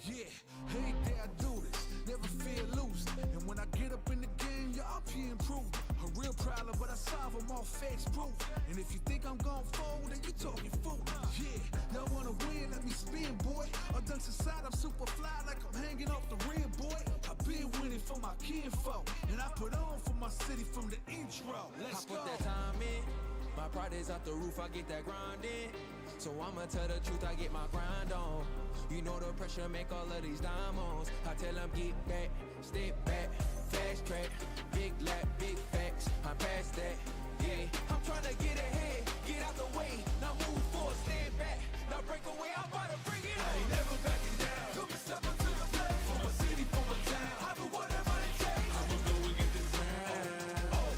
Yeah, every day I do this, never feel loose. And when I get up in the game, y'all be improved. A real problem, but I solve them all facts proof. And if you think I'm gon' fold, then you talking fool. Yeah, y'all wanna win, let me spin, boy. All done inside, I'm super fly like I'm hanging off the rim, boy. I've been winning for my kinfolk, and I put on for my city from the intro. Let's go. I put that time in, my pride is out the roof, I get that grind in. So I'ma tell the truth, I get my grind on. You know the pressure make all of these diamonds. I tell them get back, step back, fast track, big lap, big facts. I'm past that, yeah. I'm trying to get ahead, get out the way. Now move forward, stand back, now break away. I'm about to bring it on. I ain't never backing down. Come and step up to the plate. For my city, for my town. I do whatever it takes. I'ma go and get this round. Oh,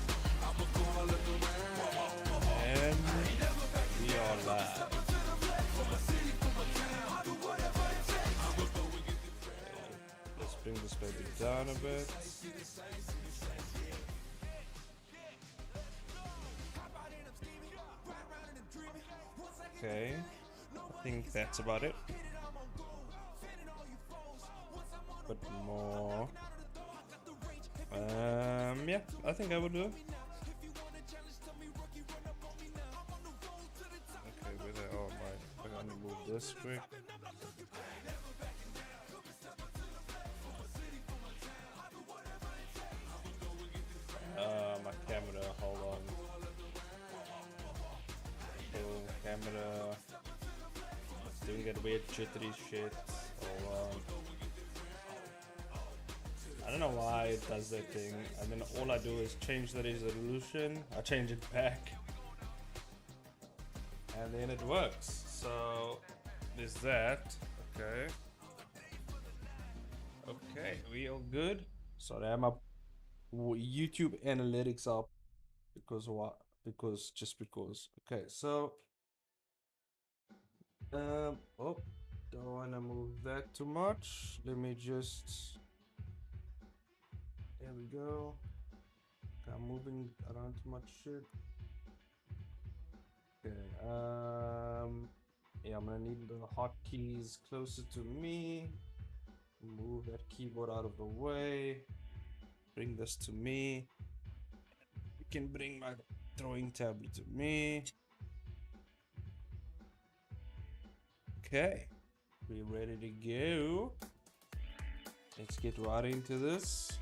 I'ma go all up around. And we are live. Let's bring this baby down a bit. Okay, I think that's about it. But more. Yeah, I think I would do. Okay, where they are, I'm gonna move this quick. My camera, hold on. Oh, camera. Doing that weird jittery shit. Hold on. I don't know why it does that thing. And then all I do is change the resolution. I change it back. And then it works. So there's that. Okay. Okay, we all good. Sorry, I'm up. YouTube analytics up because what? Because just because. Okay, so oh, don't wanna move that too much. Let me just. There we go. Okay, I'm moving around too much shit. Okay, yeah, I'm gonna need the hotkeys closer to me. Move that keyboard out of the way. Bring this to me. You can bring my throwing tablet to me. Okay, we ready to go. Let's get right into this.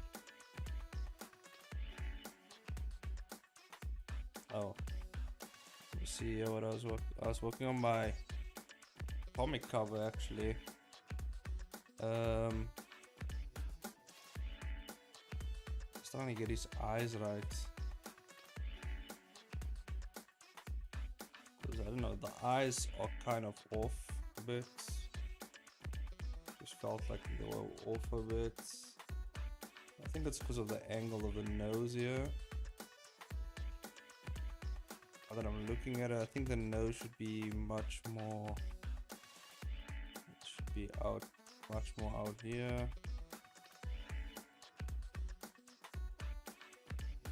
Oh, let me see what I was working on my comic cover actually. Starting to get his eyes right. Because I don't know, the eyes are kind of off a bit. Just felt like they were off a bit. I think it's because of the angle of the nose here. Now that I'm looking at it, I think the nose should be much more. It should be out, much more out here.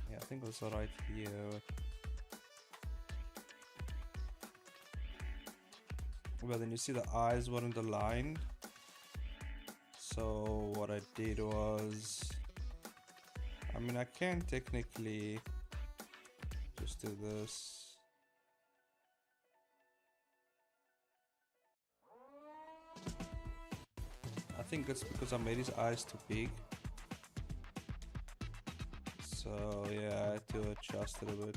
I think also right here. Well, then you see the eyes weren't aligned. So what I did was, I mean, I can technically just do this. I think it's because I made his eyes too big. So yeah, I had to adjust it a bit.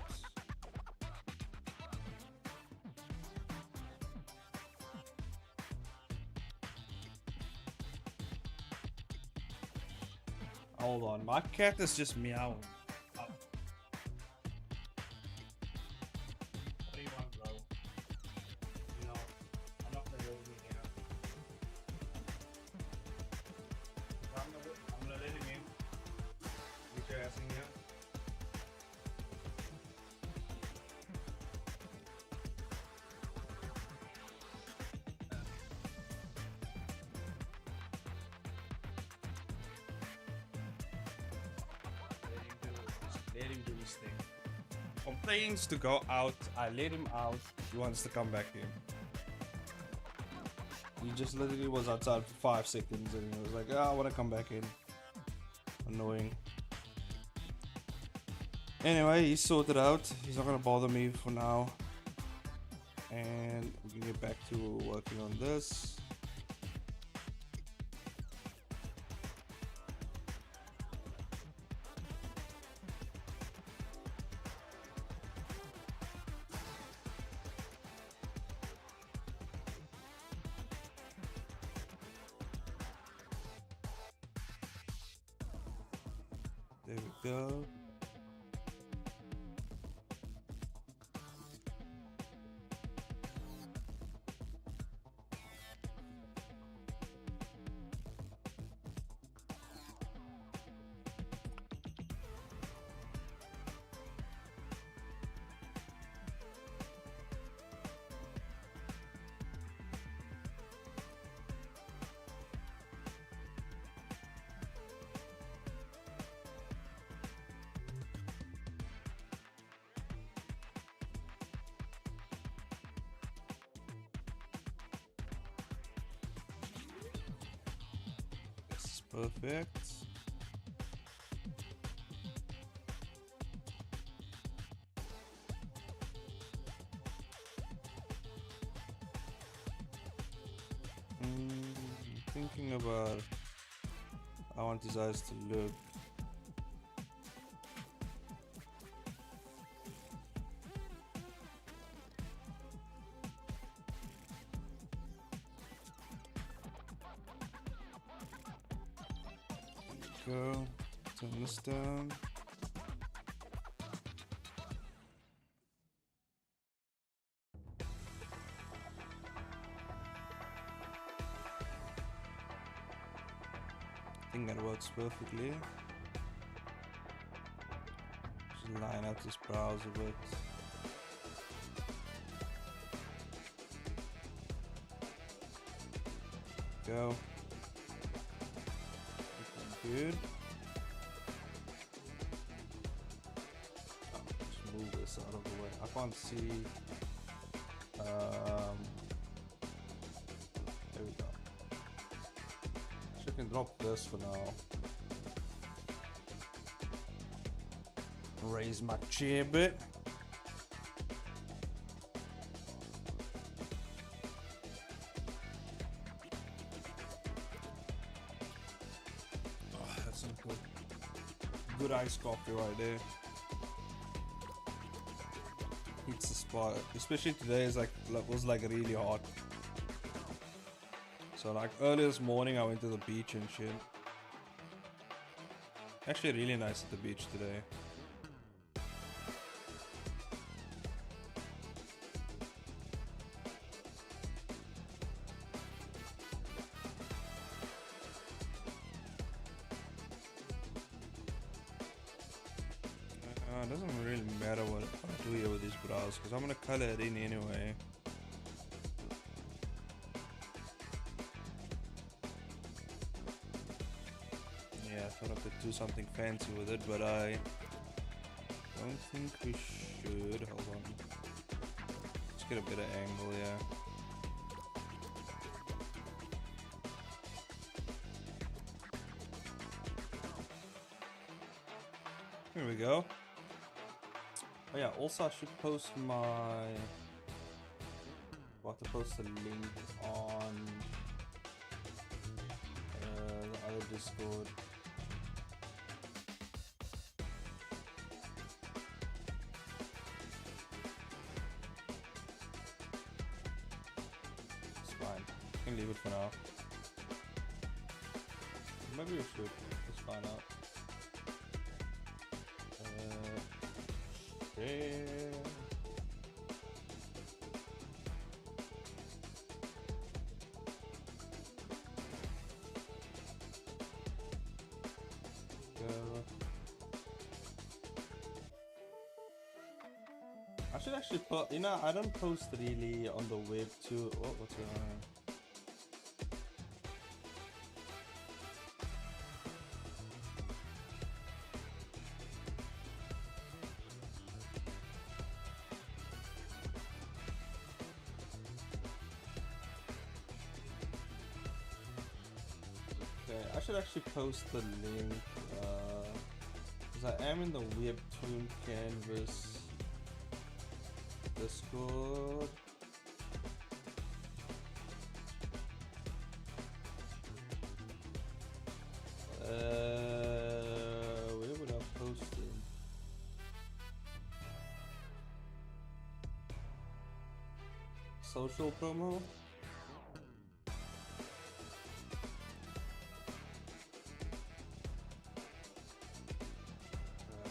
Hold on, my cat is just meowing. Oh. What do you want, bro? You know, I'm not gonna go with you here. I'm gonna let him in. Get your ass in here. Let him do his thing. Complains to go out. I let him out. He wants to come back in. He just literally was outside for 5 seconds and he was like, I want to come back in. Annoying. Anyway, he's sorted out. He's not gonna bother me for now. And we can get back to working on this. There we go. Perfect. Thinking about how I want his eyes to look. Go, turn this down. I think that works perfectly. Just line up this brows a bit. Go. Good. Just move this out of the way. I can't see. There we go. So I can drop this for now. Raise my chair a bit. Good iced coffee right there. Hits the spot. Especially today is was really hot. So like early this morning I went to the beach and shit. Actually really nice at the beach today. It doesn't really matter what I do here with these brows because I'm gonna color it in anyway. Yeah, I thought I could do something fancy with it, but I don't think we should. Hold on. Let's get a better angle, yeah. Here we go. Oh yeah, also I should post about to post a link on the other Discord. It's fine. I can leave it for now. Maybe we should. Let's find out. I should actually put, I don't post really on the web too. Oh, what's going on? Okay, I should actually post the link, because I am in the Webtoon Canvas Discord. Where would I post it? Social promo?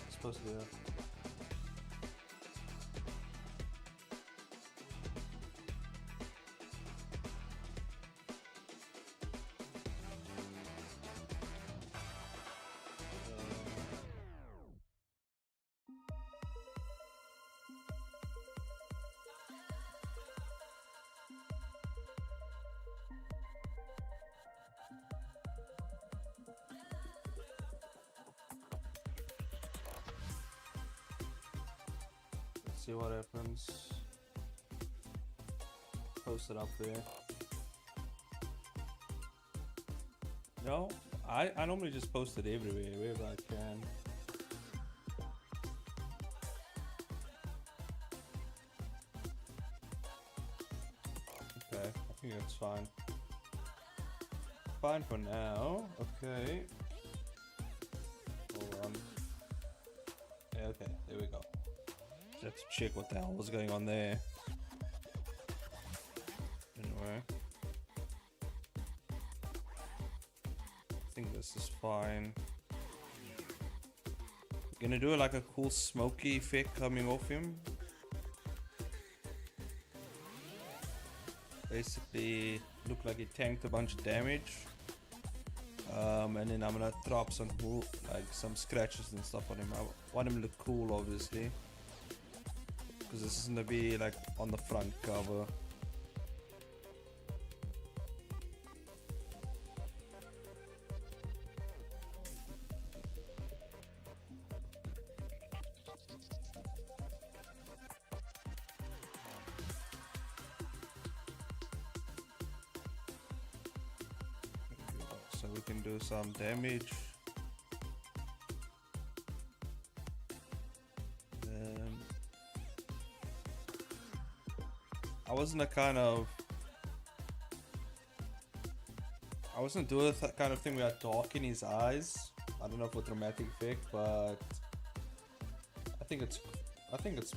It's supposed to be there. See what happens. Post it up there. No, I normally just post it everywhere, wherever I can. Okay, I think that's fine. Fine for now. Okay. Hold on. Yeah, okay, there we go. Just have to check what the hell was going on there. Anyway. I think this is fine. Gonna do like a cool smoky effect coming off him. Basically, look like he tanked a bunch of damage. And then I'm gonna drop some cool, like some scratches and stuff on him. I want him to look cool, obviously. Because this is gonna be like on the front cover. So we can do some damage. I wasn't doing that kind of thing where I dark in his eyes. I don't know for dramatic effect, but I think it's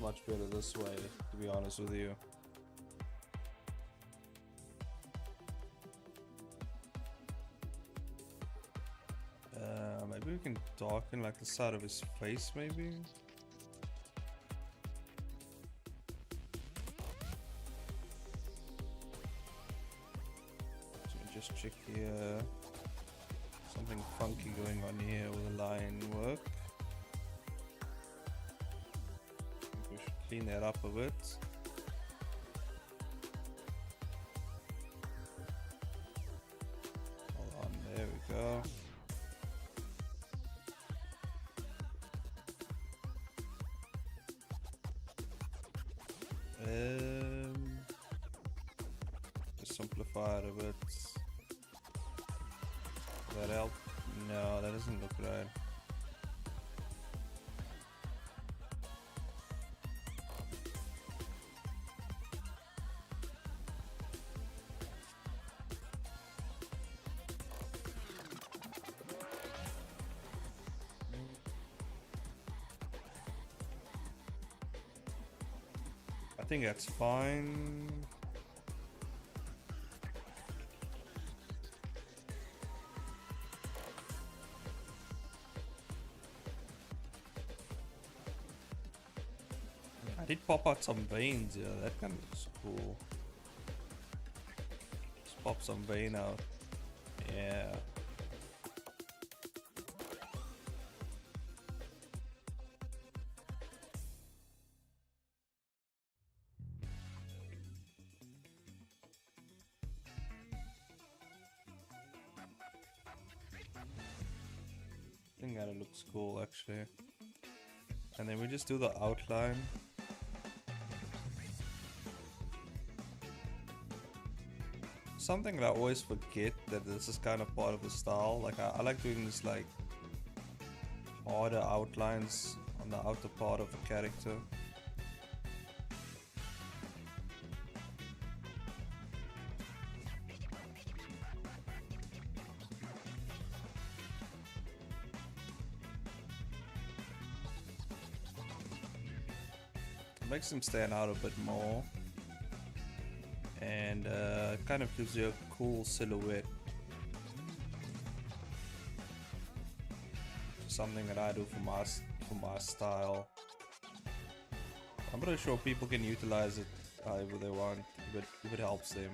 much better this way, to be honest with you. Maybe we can darken like the side of his face, maybe. Just check here. Something funky going on here with the line work. We should clean that up a bit. Hold on, there we go. Just simplify it a bit. That help? No, that doesn't look right. I think that's fine. I did pop out some veins, yeah, that kind of looks cool. Just pop some vein out. Yeah. I think that looks cool actually. And then we just do the outline. something that I always forget, that this is kind of part of the style. Like I like doing this like harder outlines on the outer part of the character. Makes them stand out a bit more, and kind of gives you a cool silhouette. Something that I do for my style. I'm pretty sure people can utilize it however they want, if it helps them.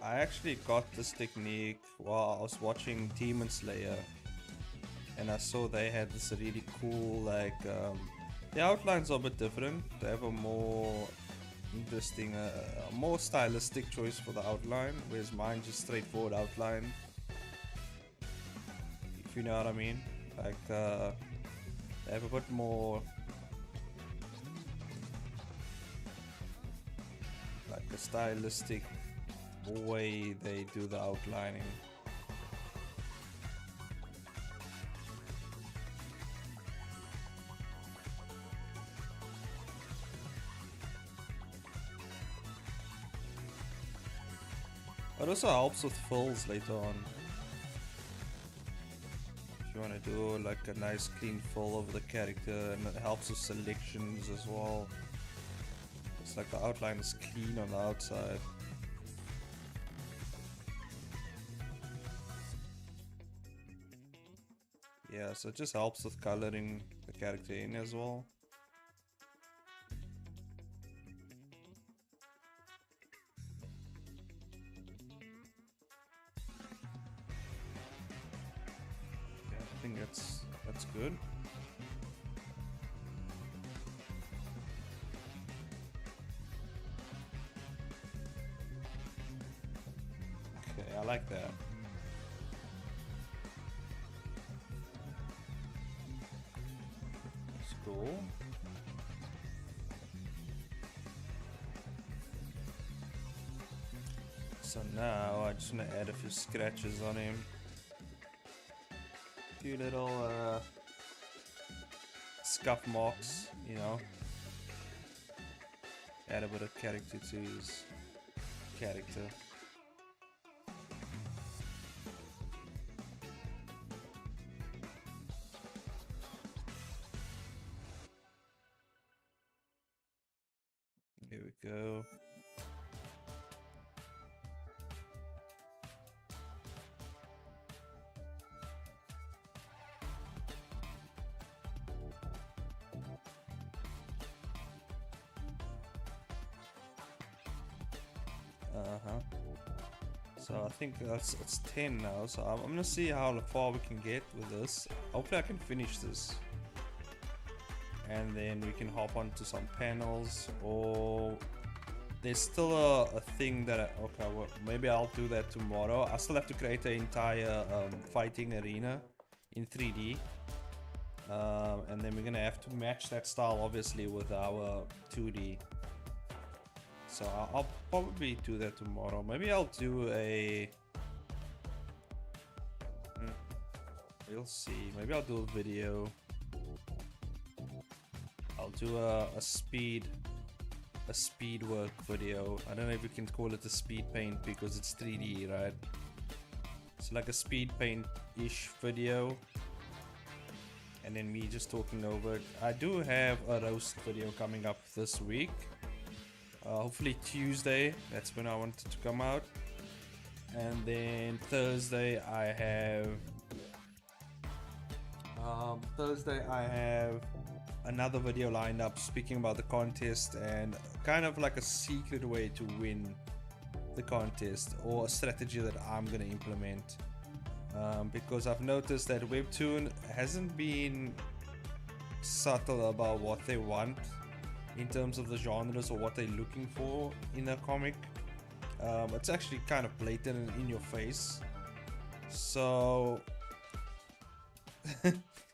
I actually got this technique while I was watching Demon Slayer, and I saw they had this really cool, like, the outlines are a bit different. They have a more interesting, more stylistic choice for the outline, whereas mine just straightforward outline, if you know what I mean. Like, they have a bit more, like a stylistic way they do the outlining. It also helps with fills later on. If you want to do like a nice clean fill of the character, and it helps with selections as well. It's like the outline is clean on the outside. Yeah, so it just helps with coloring the character in as well. Yeah, I think that's good. Okay, I like that. Cool. So now I just want to add a few scratches on him. A few little scuff marks, you know. Add a bit of character to his character. Here we go. So I think it's 10 now, so I'm gonna see how far we can get with this. Hopefully I can finish this, and then we can hop onto some panels, or there's still a thing that okay, well, maybe I'll do that tomorrow. I still have to create an entire fighting arena in 3D, and then we're gonna have to match that style obviously with our 2D. So I'll probably do that tomorrow. Maybe I'll do a... We'll see. Maybe I'll do a video. I'll do a speed work video. I don't know if you can call it a speed paint because it's 3D, right? It's like a speed paint-ish video. And then me just talking over it. I do have a roast video coming up this week. Hopefully Tuesday, that's when I want it to come out. And then Thursday I have another video lined up speaking about the contest and kind of like a secret way to win the contest, or a strategy that I'm gonna implement, because I've noticed that Webtoon hasn't been subtle about what they want in terms of the genres or what they're looking for in a comic. It's actually kind of blatant and in your face. So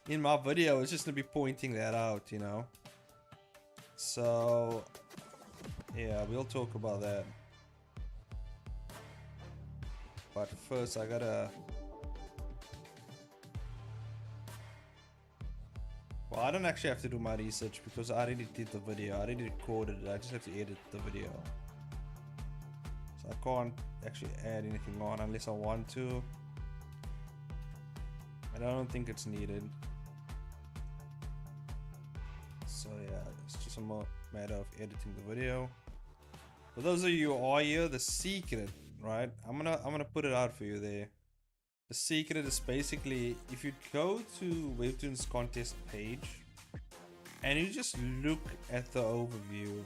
in my video, it's just gonna be pointing that out, you know. So yeah, we'll talk about that. But first I gotta... Well, I don't actually have to do my research because I already did the video. I already recorded it. I just have to edit the video. So I can't actually add anything on unless I want to. And I don't think it's needed. So yeah, it's just a matter of editing the video. For those of you who are here, the secret, right? I'm gonna put it out for you there. The secret is basically, if you go to Webtoon's contest page and you just look at the overview,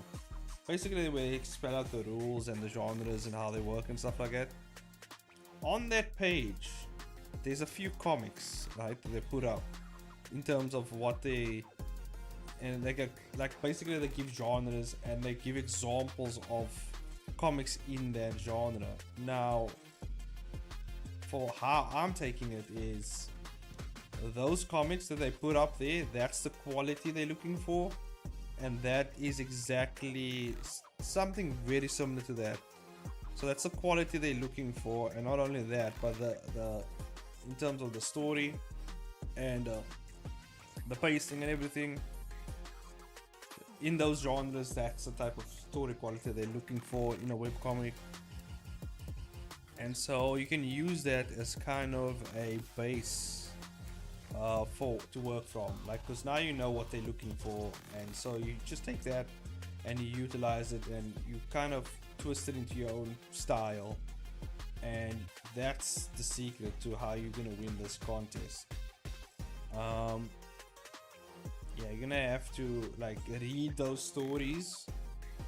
basically where they spell out the rules and the genres and how they work and stuff like that. On that page, there's a few comics, right, that they put up in terms of what they, and they get, like, basically they give genres and they give examples of comics in that genre. Now, for how I'm taking it is, those comics that they put up there, that's the quality they're looking for, and that is exactly something very similar to that. So that's the quality they're looking for, and not only that, but the in terms of the story and the pacing and everything in those genres, that's the type of story quality they're looking for in a webcomic. And so you can use that as kind of a base to work from, like, because now you know what they're looking for, and so you just take that and you utilize it and you kind of twist it into your own style, and that's the secret to how you're gonna win this contest. Yeah, you're gonna have to like read those stories,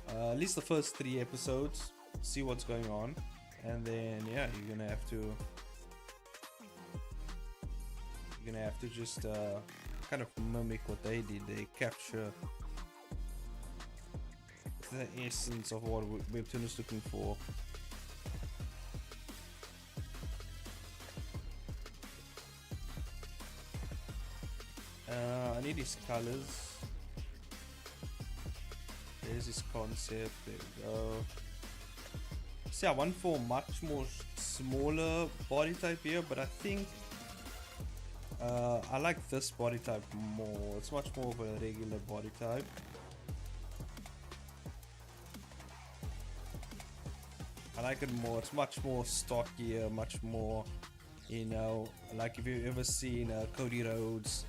at least the first 3 episodes, see what's going on. And then yeah, you're gonna have to just kind of mimic what they did. They capture the essence of what Webtoon is looking for. I need his colors. There's his concept. There we go. See, I went for much more smaller body type here, but I think I like this body type more. It's much more of a regular body type. I like it more. It's much more stockier, much more, you know, like if you've ever seen Cody Rhodes,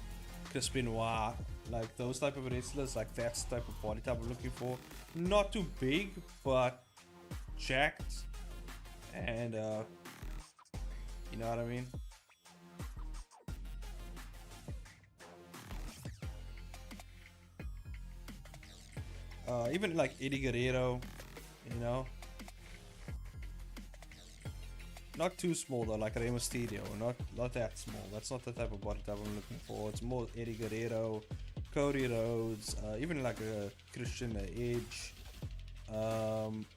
Chris Benoit, like those type of wrestlers, like that's the type of body type I'm looking for. Not too big, but jacked, and you know what I mean. Even like Eddie Guerrero, you know, not too small though, like Rey Mysterio, not that small. That's not the type of body type I'm looking for. It's more Eddie Guerrero, Cody Rhodes, even like a Christian Edge.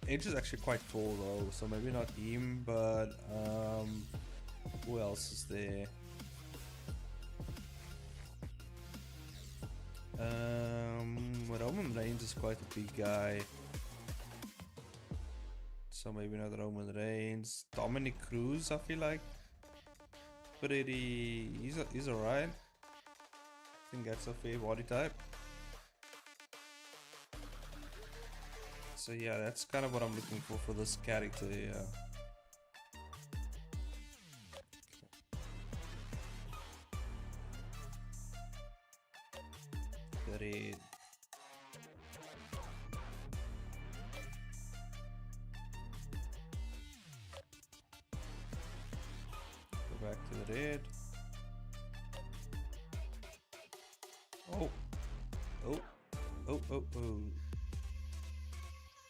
Edge is actually quite tall though, so maybe not him, but who else is there? Roman Reigns is quite a big guy, so maybe not Roman Reigns. Dominic Cruz, I feel like he's alright. I think that's a fair body type. So yeah, that's kind of what I'm looking for this character. Yeah. The red. Go back to the red. Oh.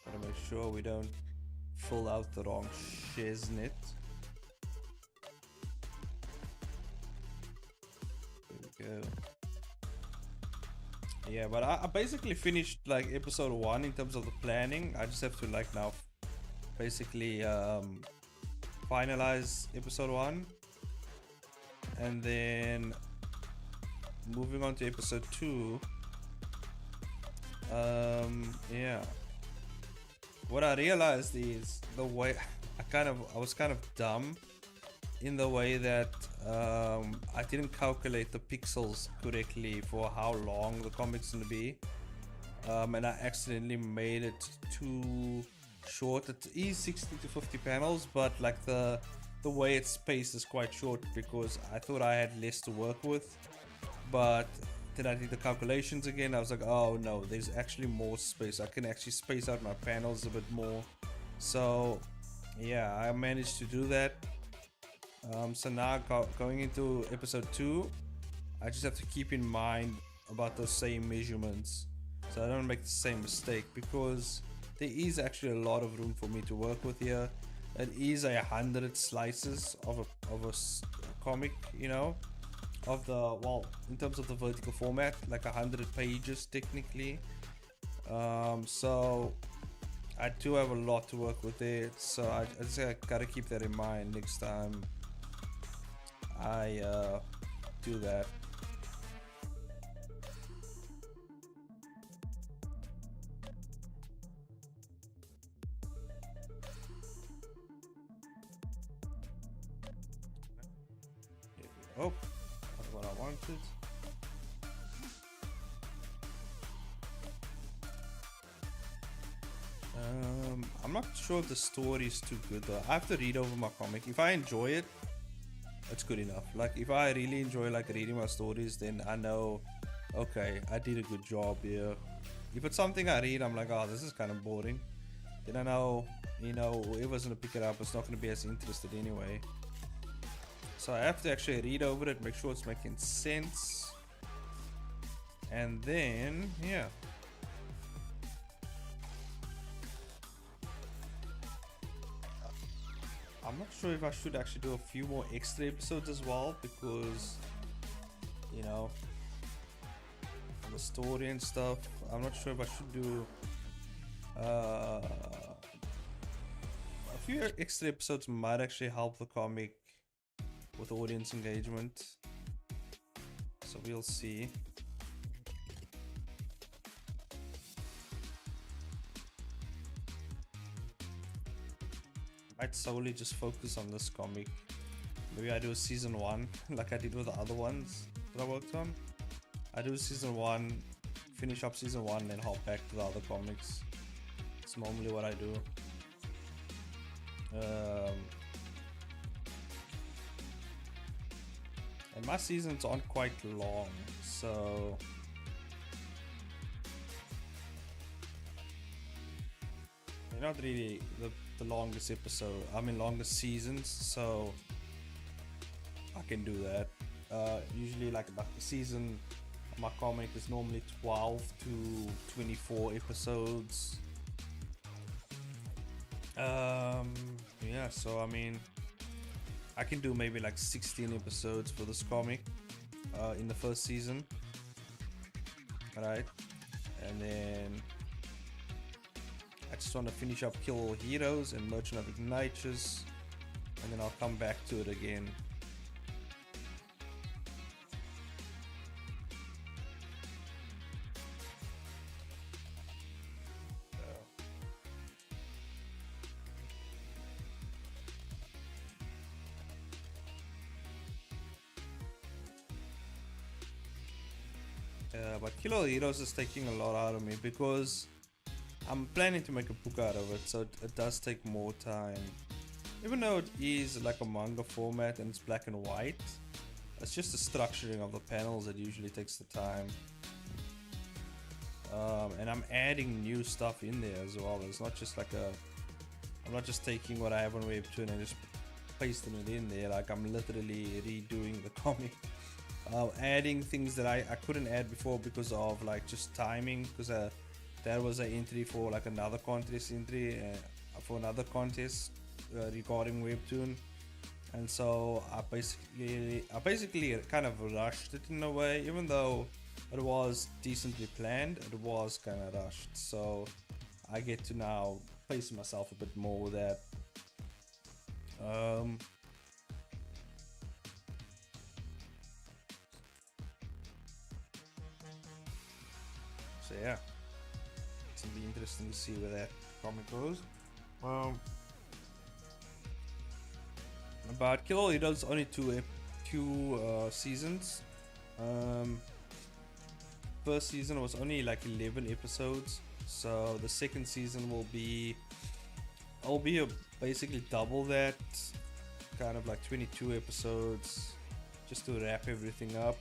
Gotta make sure we don't fill out the wrong shiznit. There we go. Yeah, but I basically finished like episode 1 in terms of the planning. I just have to like now basically finalize episode 1, and then moving on to episode 2. Yeah. What I realized is the way I was kind of dumb in the way that I didn't calculate the pixels correctly for how long the comic's gonna be, and I accidentally made it too short. It is 60 to 50 panels, but like the way it's spaced is quite short because I thought I had less to work with, but then I did the calculations again. I was like, oh no, there's actually more space. I can actually space out my panels a bit more. So yeah, I managed to do that. So now going into episode 2, I just have to keep in mind about the same measurements so I don't make the same mistake, because there is actually a lot of room for me to work with here. It is 100 slices of a comic, you know, of the, well, in terms of the vertical format, like 100 pages technically. So I do have a lot to work with there, so I just gotta keep that in mind next time I do that. Oh, that's what I wanted. I'm not sure if the story is too good though. I have to read over my comic. If I enjoy it, it's good enough. Like if I really enjoy like reading my stories, then I know, okay, I did a good job here. If it's something I read, I'm like, oh, this is kind of boring, then I know, you know, whoever's gonna pick it up, it's not gonna be as interested anyway. So I have to actually read over it, make sure it's making sense, and then yeah. I'm not sure if I should actually do a few more extra episodes as well, because, you know, the story and stuff. I'm not sure if I should do a few extra episodes. Might actually help the comic with audience engagement, so we'll see. I'd solely just focus on this comic. Maybe I do a season 1 like I did with the other ones that I worked on. I do season 1, finish up season 1, then hop back to the other comics. It's normally what I do. And my seasons aren't quite long, so they're not really the longest episode. I mean longest seasons, so I can do that. Usually like the season of my comic is normally 12 to 24 episodes. Yeah, so I mean I can do maybe like 16 episodes for this comic in the first season. Alright, and then I just want to finish up Kill All Heroes and Merchant of Igniters, and then I'll come back to it again. But Kill All Heroes is taking a lot out of me because I'm planning to make a book out of it, so it does take more time. Even though it is like a manga format and it's black and white, it's just the structuring of the panels that usually takes the time. And I'm adding new stuff in there as well. It's not just like I'm not just taking what I have on Webtoon and just pasting it in there. Like I'm literally redoing the comic. Adding things that I couldn't add before because of like just timing, because there was an entry for like another contest entry for another contest regarding Webtoon, and so I basically kind of rushed it in a way. Even though it was decently planned, it was kind of rushed, so I get to now pace myself a bit more with that. yeah, it's gonna be interesting to see where that comic goes. About Kill All Heroes, only two seasons. First season was only like 11 episodes, so the second season will be basically double that, kind of like 22 episodes, just to wrap everything up.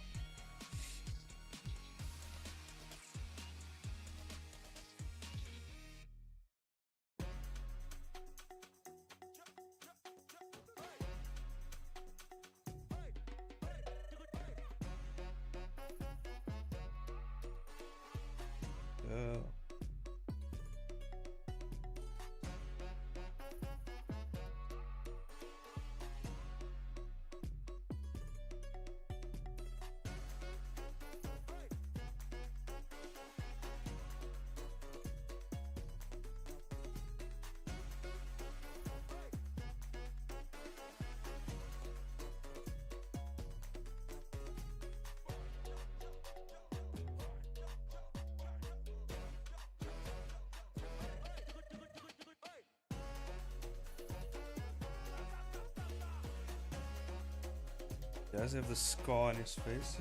Does have the scar on his face.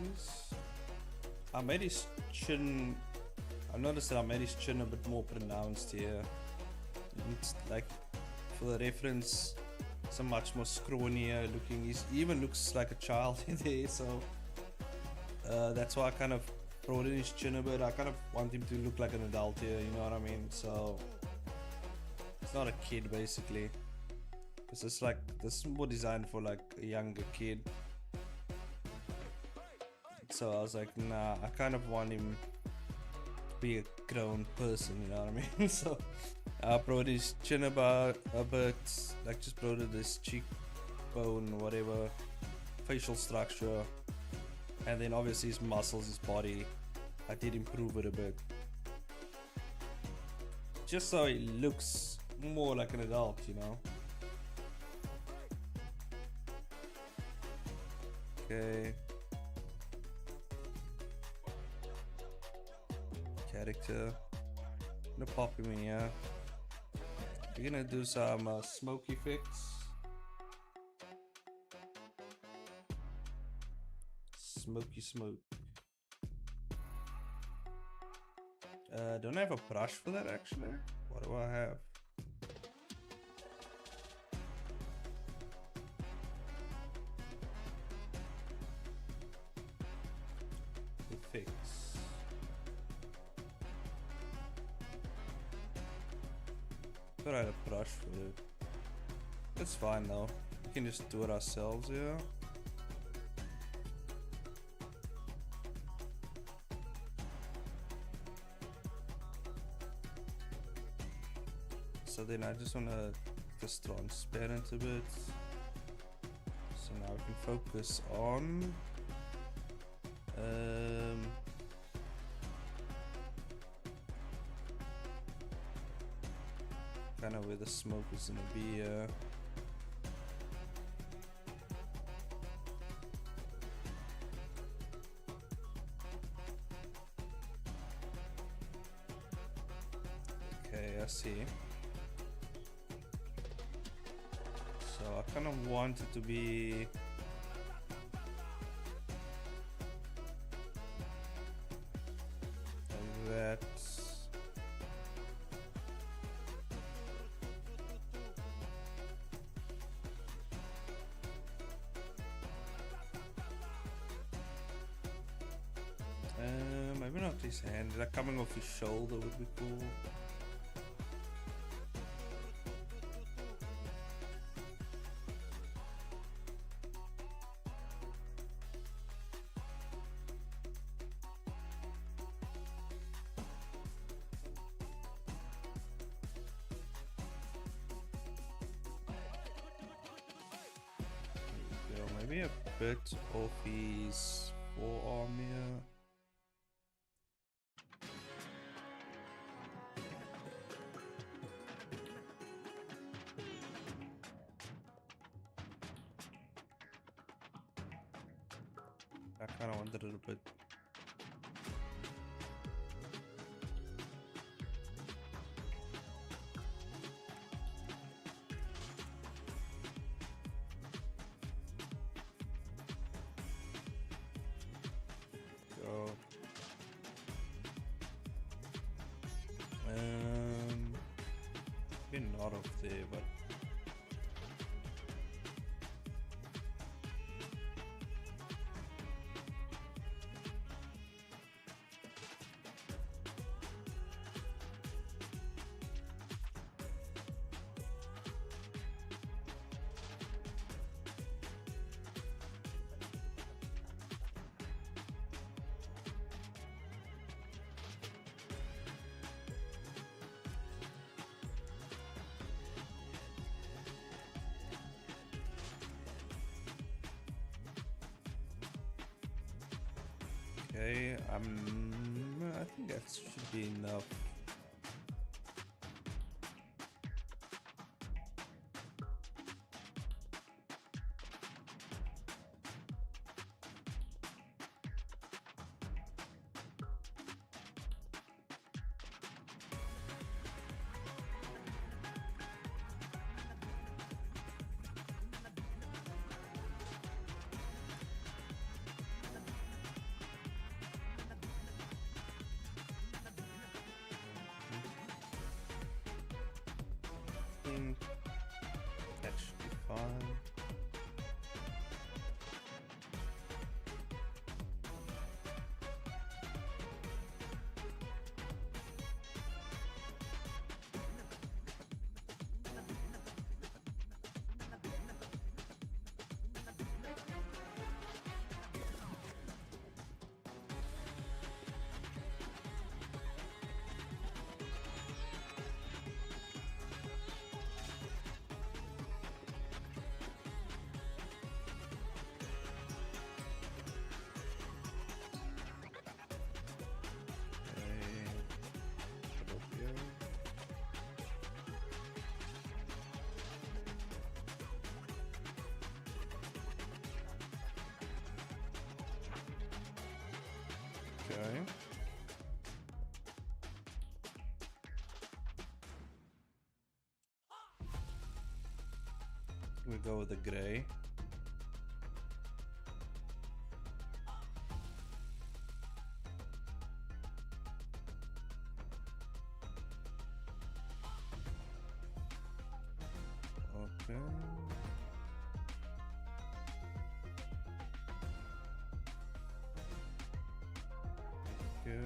I made his chin. I noticed that I made his chin a bit more pronounced here. It's like, for the reference, it's a much more scrawnier looking. He even looks like a child in there, so that's why I kind of brought in his chin a bit. I kind of want him to look like an adult here, you know what I mean? So it's not a kid basically. This is like, this is more designed for like a younger kid. So I was like, nah, I kind of want him to be a grown person, you know what I mean? So I brought his chin about a bit, like just brought it this cheekbone, whatever, facial structure, and then obviously his muscles, his body, I did improve it a bit, just so he looks more like an adult, you know? Okay. Character. I'm gonna pop him in here. We're gonna do some smoke effects. Smoky smoke. Don't I have a brush for that actually? What do I have? Effects. Could I have a brush for it? That's fine though. We can just do it ourselves here. So then I just want to just transparent a bit. So now we can focus on kind of where the smoke is gonna be. Okay, I see. So I kind of want it to be like that. Maybe not his hand, like coming off his shoulder would be cool. Maybe a bit of his forearm here. I kind of wanted it a bit Maybe not of there, but okay, I think that should be enough. That should be fine. Okay. We go with the gray. Okay.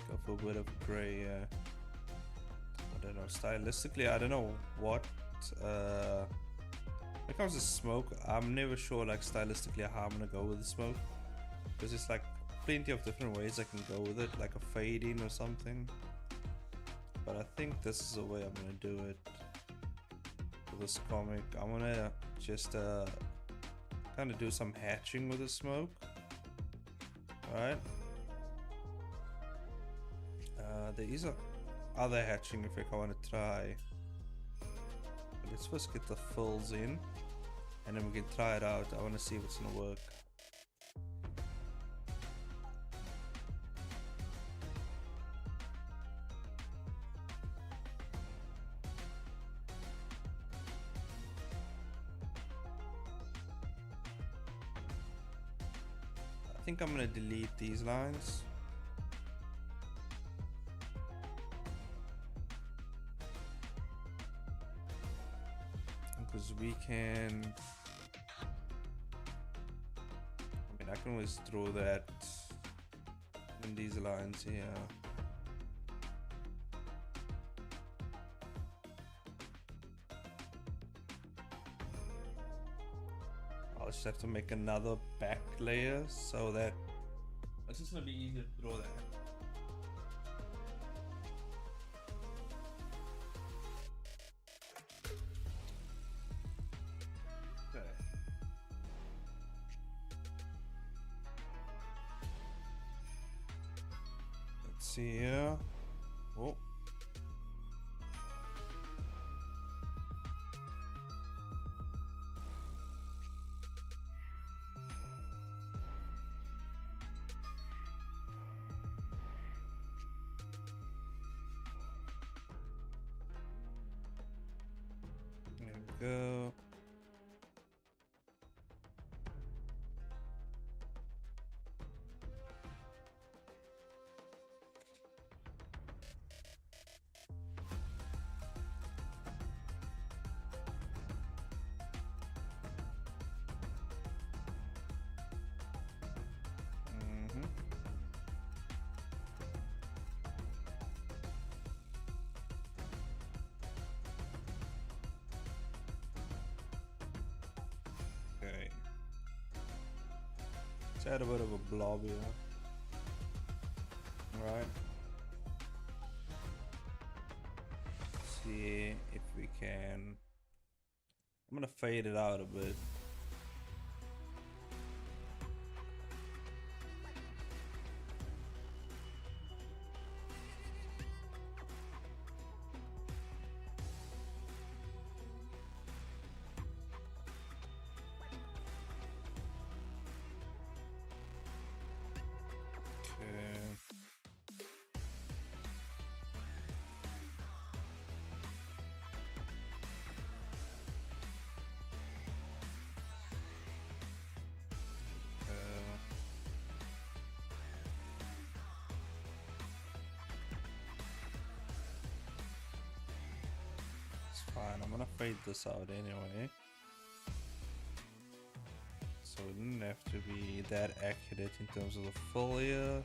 Go for a bit of gray. I don't know. Stylistically, I don't know what. When it comes to smoke, I'm never sure, like, stylistically how I'm gonna go with the smoke, because it's like plenty of different ways I can go with it, like a fade in or something. But I think this is the way I'm gonna do it for this comic. I'm gonna just kind of do some hatching with the smoke. Alright. There is a other hatching effect I want to try. But let's first get the fills in, and then we can try it out. I want to see if it's gonna work. I think I'm gonna delete these lines. Because we can, I mean, I can always draw that in these lines here. I'll just have to make another back layer so that it's just gonna be easier to draw that. See here. Oh. There we go. Let's add a bit of a blob here. Alright. See if we can. I'm gonna fade it out a bit. Fine, I'm gonna fade this out anyway. So it didn't have to be that accurate in terms of the fill here.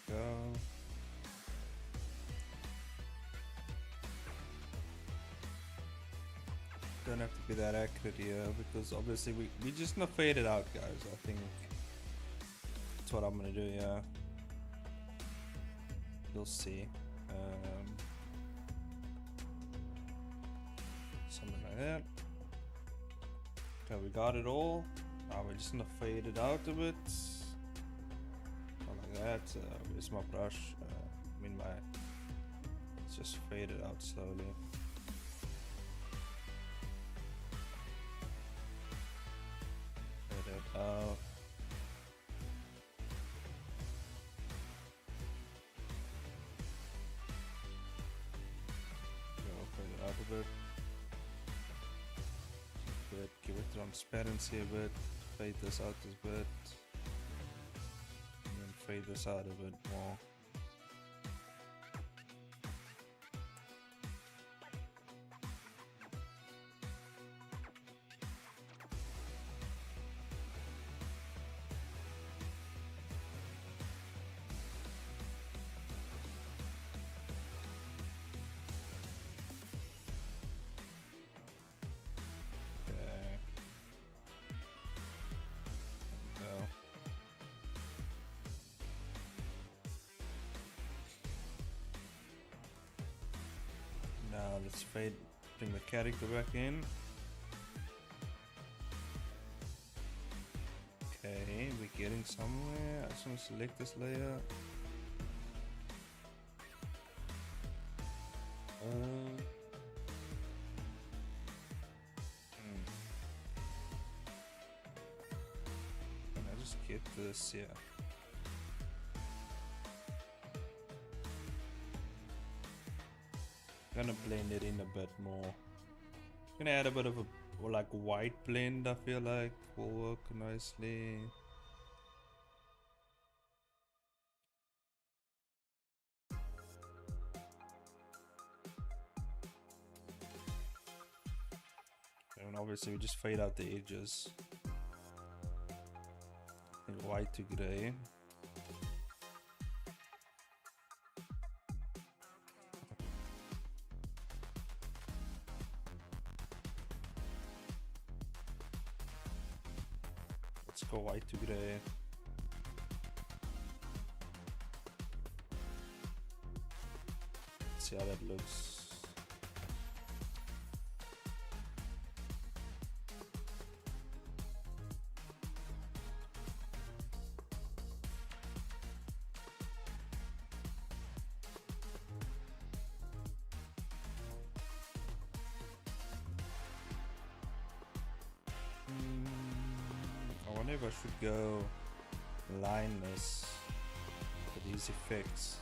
Go. Don't have to be that accurate here because obviously we just gonna fade it out, guys. I think that's what I'm gonna do. Yeah, you'll see. Something like that. Okay, we got it all. Now we're just gonna fade it out a bit. Like that. Where's my brush? Let's just fade it out slowly. Fade it out. Fade it out a bit. Give it transparency a bit. Fade this out a bit. Fade this out a bit more. Okay. Go. Now let's bring the character back in. Okay, we're getting somewhere. I just want to select this layer. Can I just get this? Yeah. Gonna blend it in a bit more. Gonna add a bit of a like white blend. I feel like will work nicely. And obviously we just fade out the edges. And white to gray. Let's go white to gray. Let's see how that looks. I wonder if I should go lineless for these effects.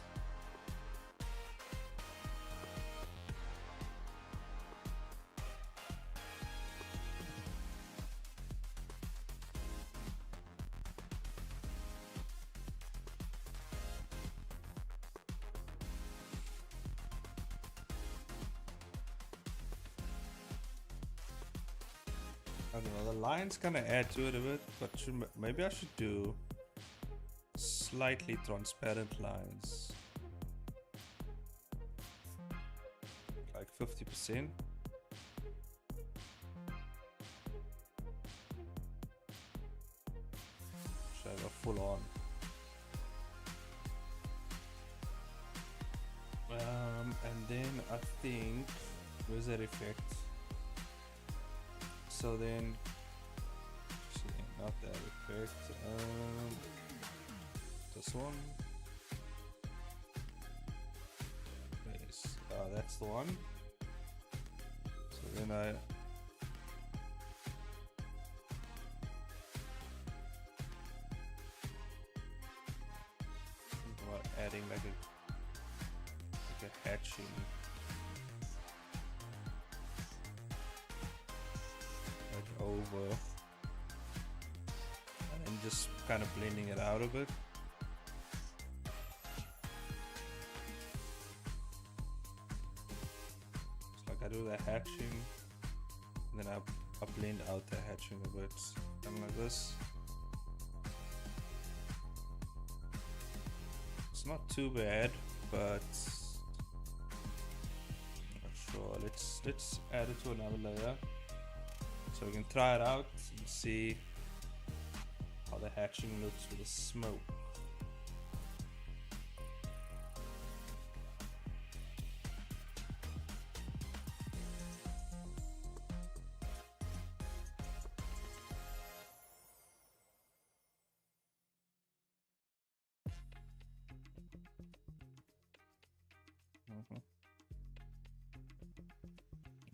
I don't know, the lines kind of add to it a bit, but maybe I should do slightly transparent lines. Like 50%. Should I go full on? And then I think, where's that effect? So then, actually not that effect, this one. Yes, that's the one. So then I adding like a hatching. Like over. And then just kind of blending it out a bit. It's like I do the hatching, and then I blend out the hatching a bit. Something like this. It's not too bad, but not sure. Let's add it to another layer so we can try it out and see how the hatching looks with the smoke.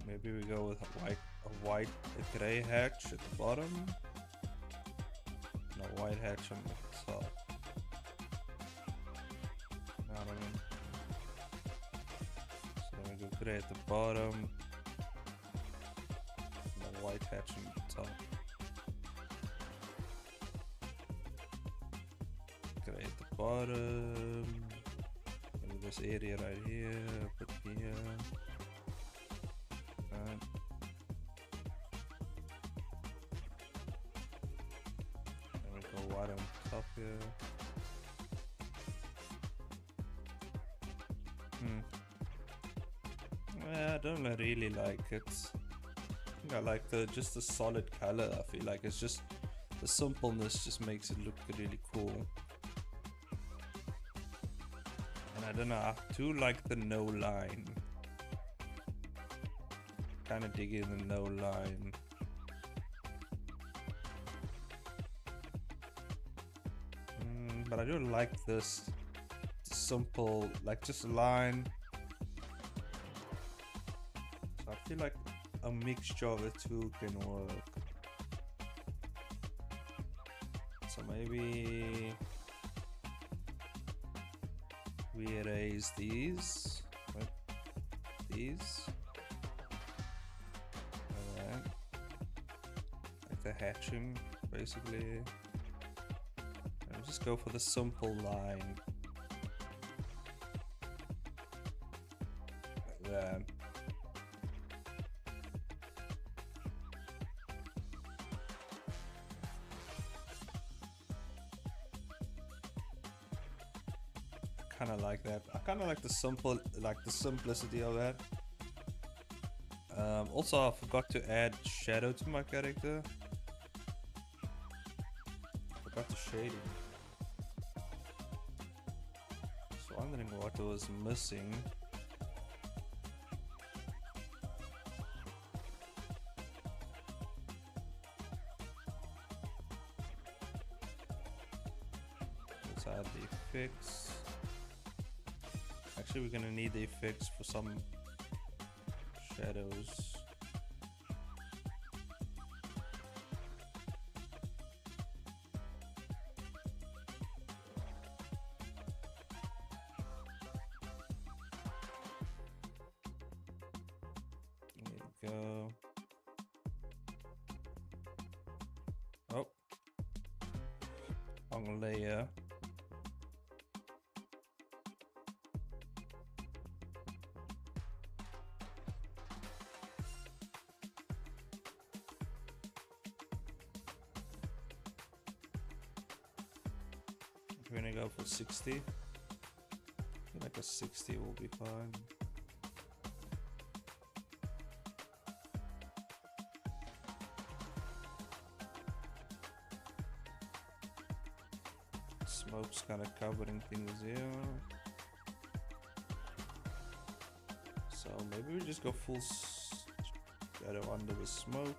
Maybe we go with a gray hatch at the bottom and a white hatch on the top. Know what I mean? So then we go gray at the bottom and a white hatch on the top. Gray at the bottom. Maybe this area right here, put here. White on top here. Yeah, I don't really like it. I think I like just the solid color. I feel like it's just the simpleness just makes it look really cool. And I don't know, I do like the no line. Kind of dig in the no line. But I do like this simple, like just a line. So I feel like a mixture of the two can work. So maybe we erase these, right? These, and like the hatching, basically. Just go for the simple line. Like that. I kind of like that. I kind of like the simplicity of that. Also, I forgot to add shadow to my character. Forgot the shading. Wondering what was missing. Let's add the effects. Actually, we're gonna need the effects for some shadows. Go. Oh, wrong layer. We're gonna go for 60. I feel like a 60 will be fine. Smoke's kind of covering things here. So maybe we just go full shadow under the smoke.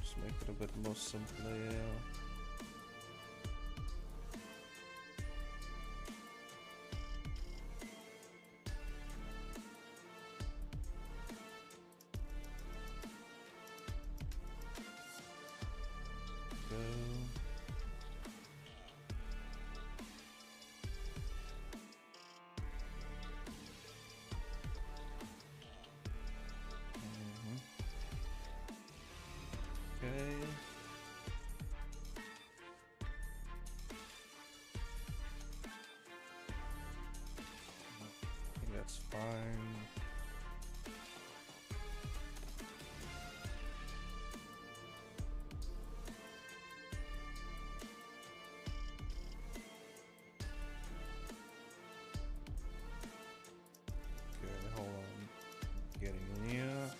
Just make it a bit more simple here. Okay. I think that's fine. Okay, hold on. Getting in here.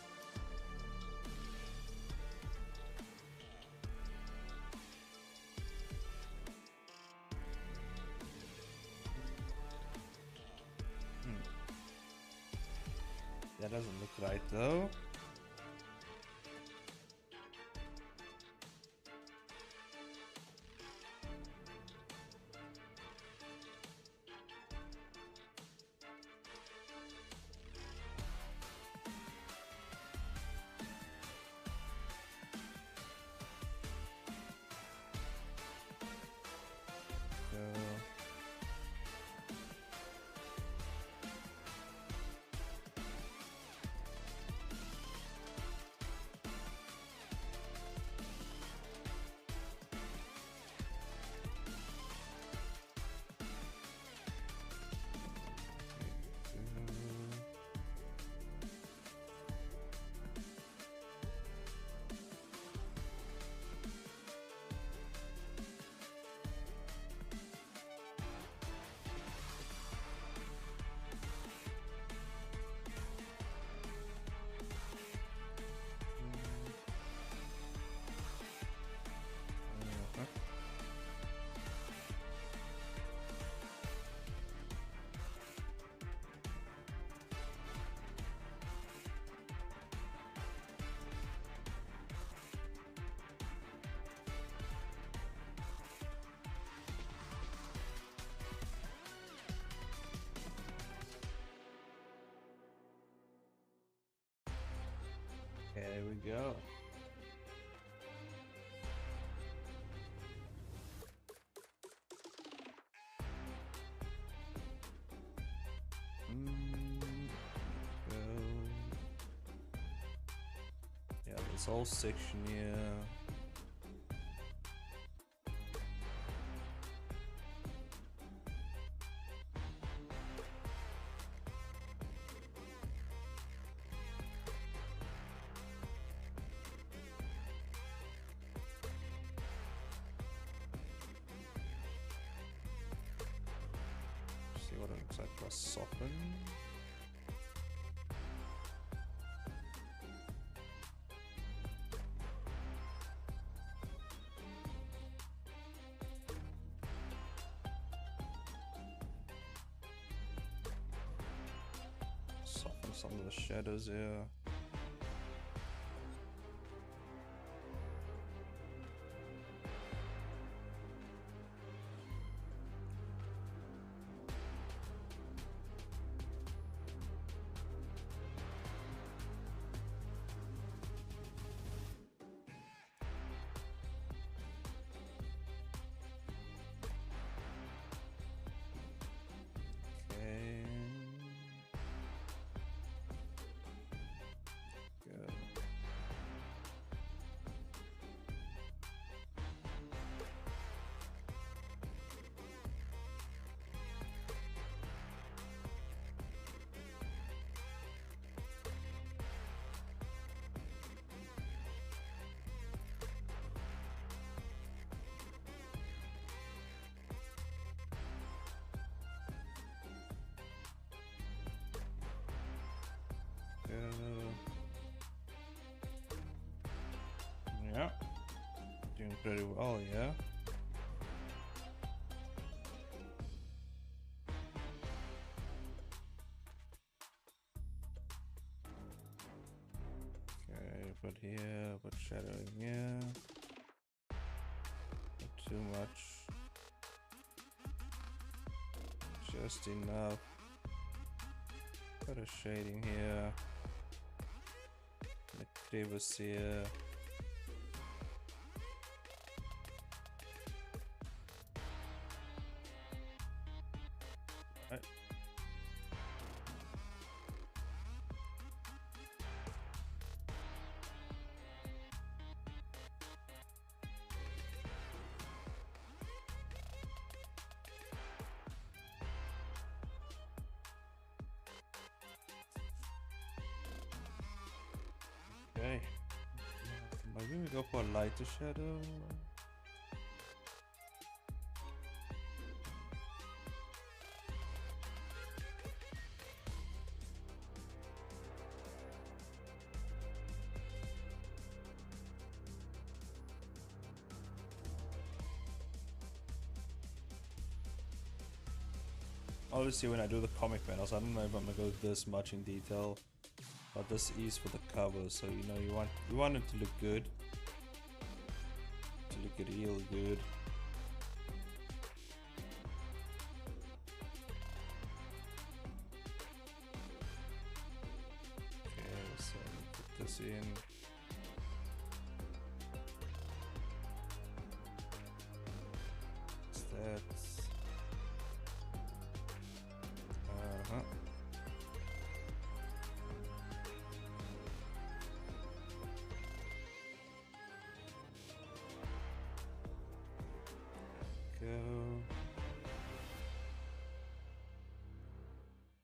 That doesn't look right though. Okay, there we go. Yeah, this whole section here. See what it looks like plus soften. Soften some of the shadows here. pretty well, yeah. Okay, put here, put shadowing here. Not too much. Just enough. Put a shading here. And a crevice here. Right. Okay. Maybe we go for a lighter shadow. Obviously, when I do the comic panels, I don't know if I'm gonna go this much in detail, but this is for the cover, so you know you want it to look good, to look real good. Okay, so put this in. What's that? Go.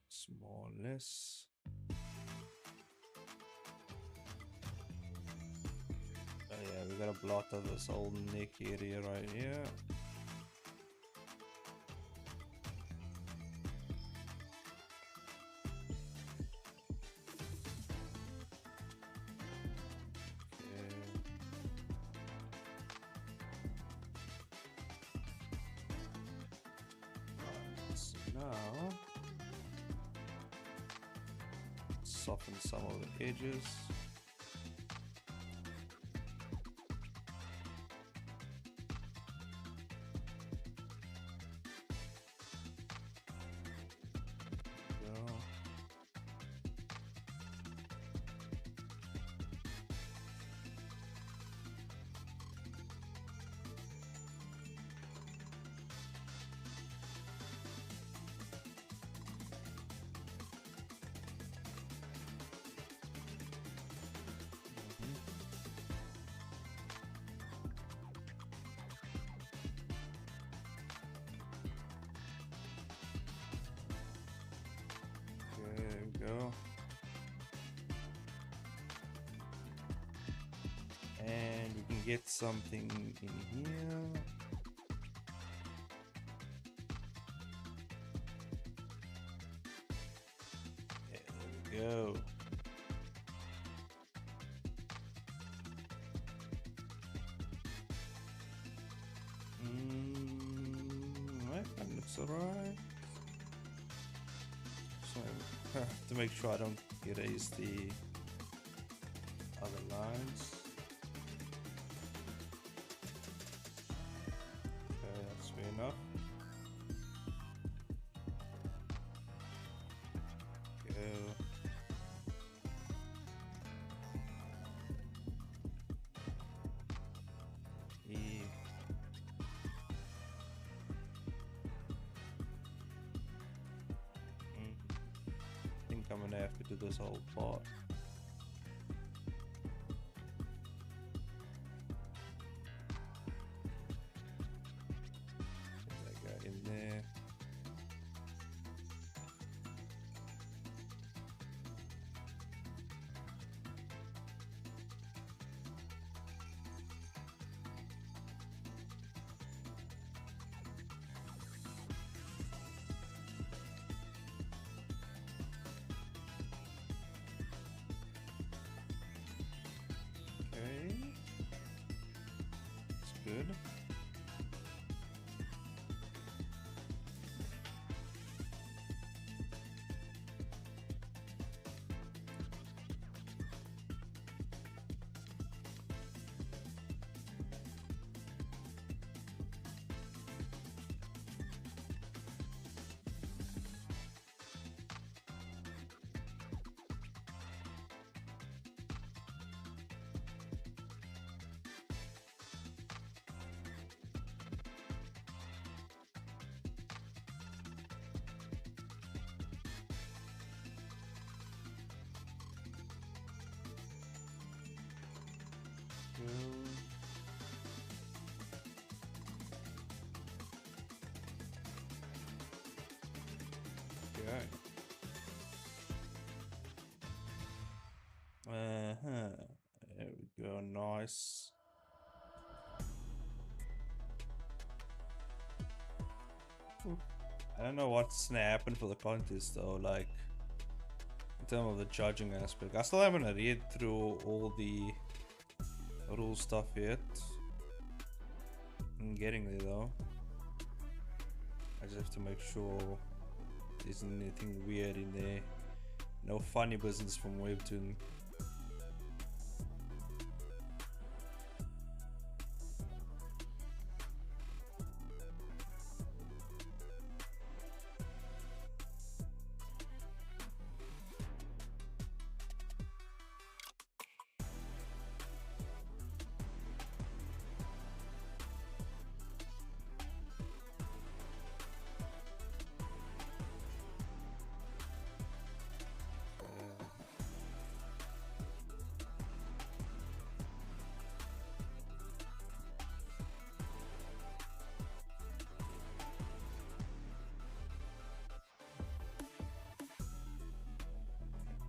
Small less. Oh yeah, we got a blot of this old neck area right here. Now, soften some of the edges. Go. There we go. And we can get something in here. There we go. Right, that looks alright. So I have to make sure I don't erase the other lines. Okay, that's fair enough. Go. E. I think I'm gonna have to do this whole part. Put that guy in there. good. Okay. There we go. Nice. I don't know what's gonna happen for the contest though, like in terms of the judging aspect. I still haven't read through all the rule stuff yet. I'm getting there though. I just have to make sure there isn't anything weird in there. No funny business from Webtoon.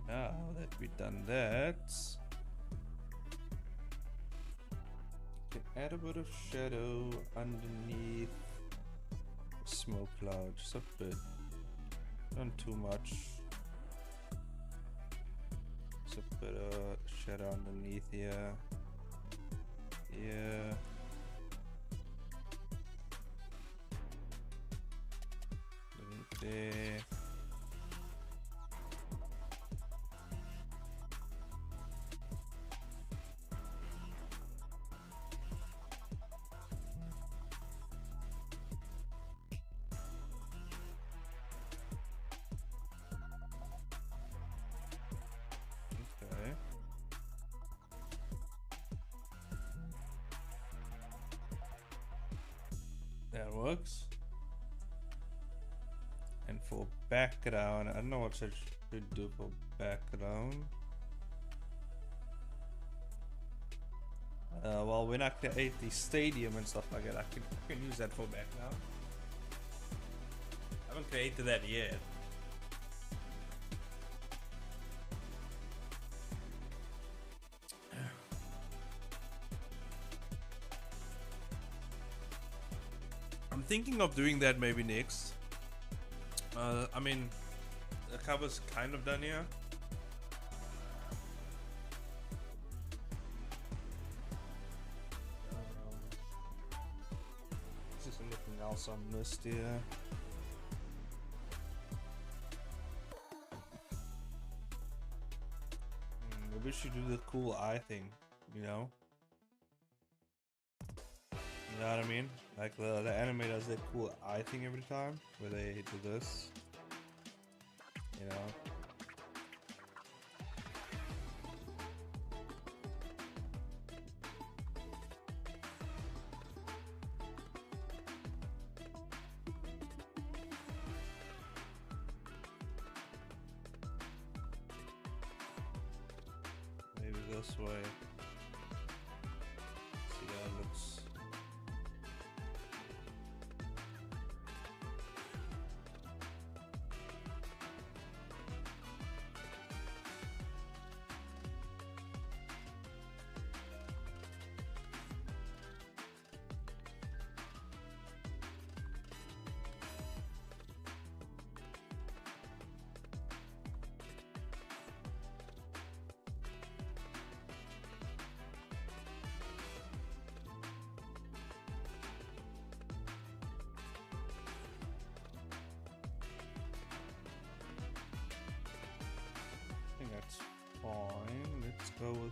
Now that we've done that, can add a bit of shadow underneath the smoke cloud, just a bit, not too much. Just a bit of shadow underneath here. Yeah. There. Okay. That works. And for background, I don't know what I should do for background. Well, when I create the stadium and stuff like that, I can use that for background. I haven't created that yet. I'm thinking of doing that maybe next. I mean, the cover's kind of done here. Is there anything else I missed here? Maybe we should do the cool eye thing, you know? You know what I mean? Like the anime does that cool eye thing every time, where they do this. You know? Maybe this way. See how it looks.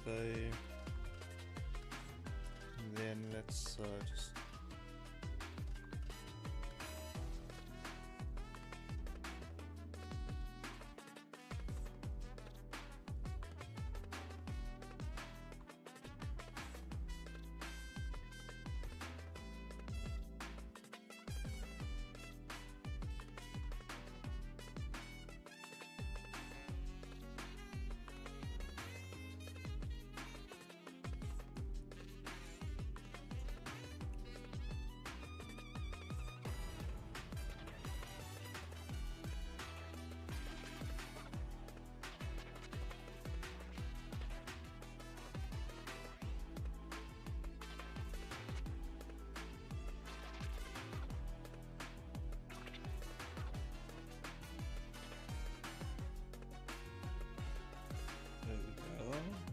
birthday. And then let's just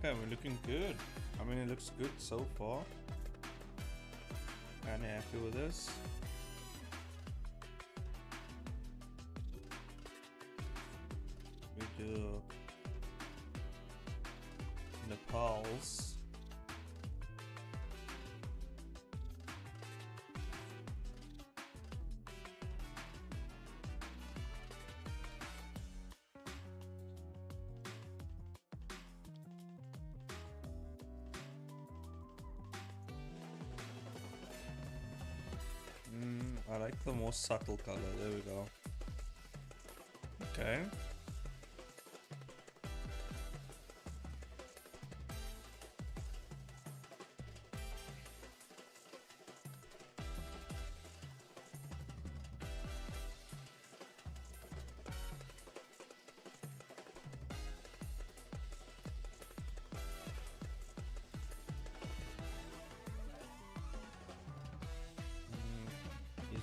okay, we're looking good. I mean, it looks good so far. Kinda happy with this. We do Nepal's. I like the more subtle color. There we go. Okay.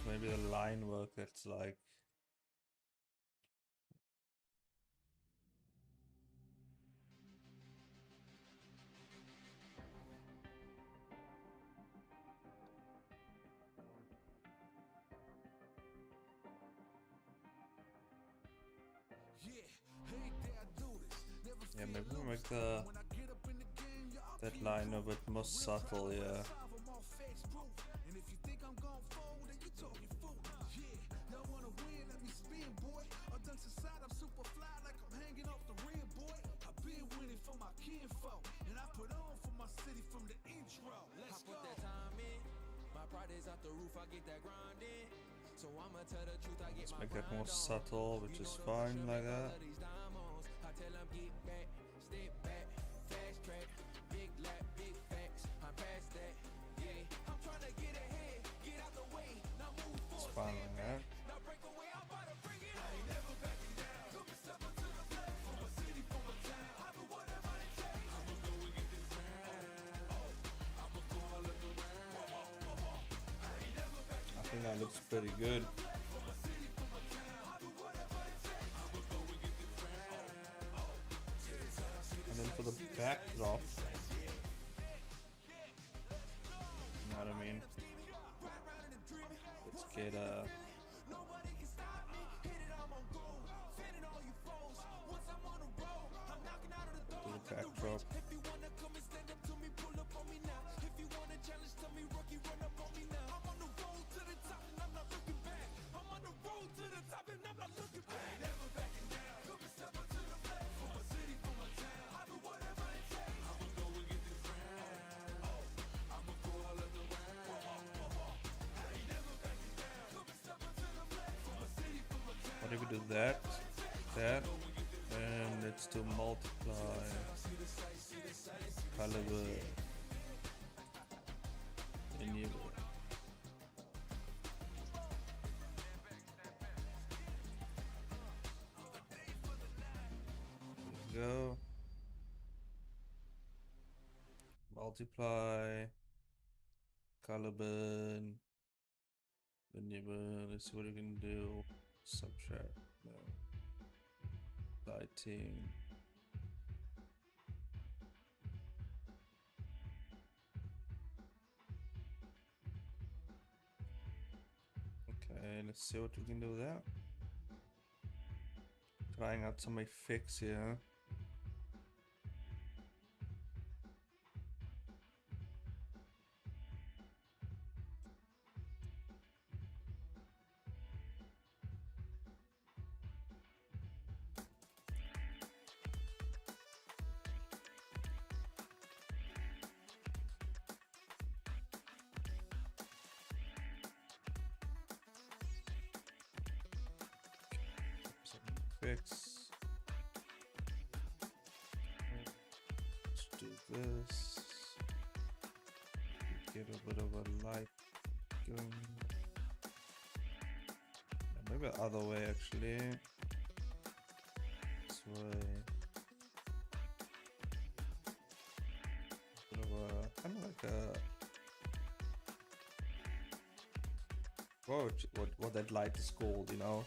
Maybe the line work that's like yeah, maybe we'll make that line a bit more subtle, yeah. Let's make that more subtle, which is fine like that. It's fine like that. I think that looks pretty good. And then for the backdrop, you know what I mean? Let's get a the backdrop. What if we do that, and let's do multiply caliber enable. Go multiply caliber enable. Let's see what we can do. Subtract, no. Lighting. Okay, let's see what we can do with that. Trying out some effects here. fix. Let's do this. Get a bit of a light going. Maybe the other way actually. This way. Bit of a kind of like a what that light is called, you know.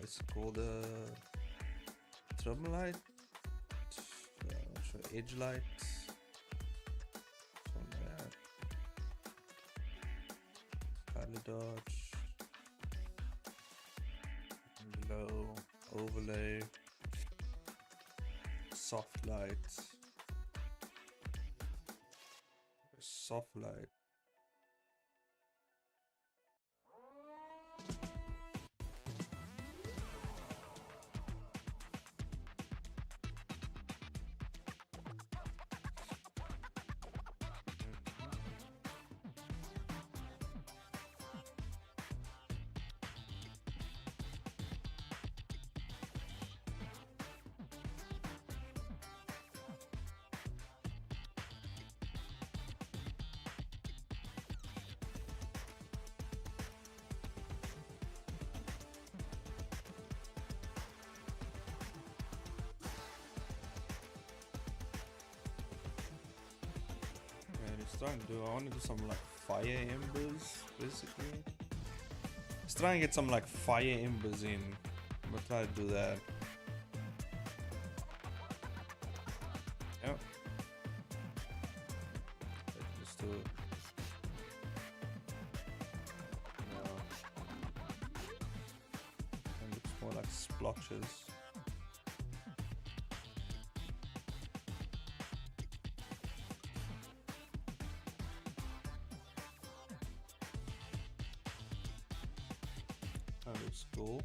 It's called a trim light, not sure, edge light, something like that. Color dodge, glow, overlay, soft light, soft light. Trying to do, I want to do some like fire embers basically. Let's try and get some like fire embers in. I'm gonna try to do that. Yep. Let's do it. No. It looks more like splotches. That looks cool.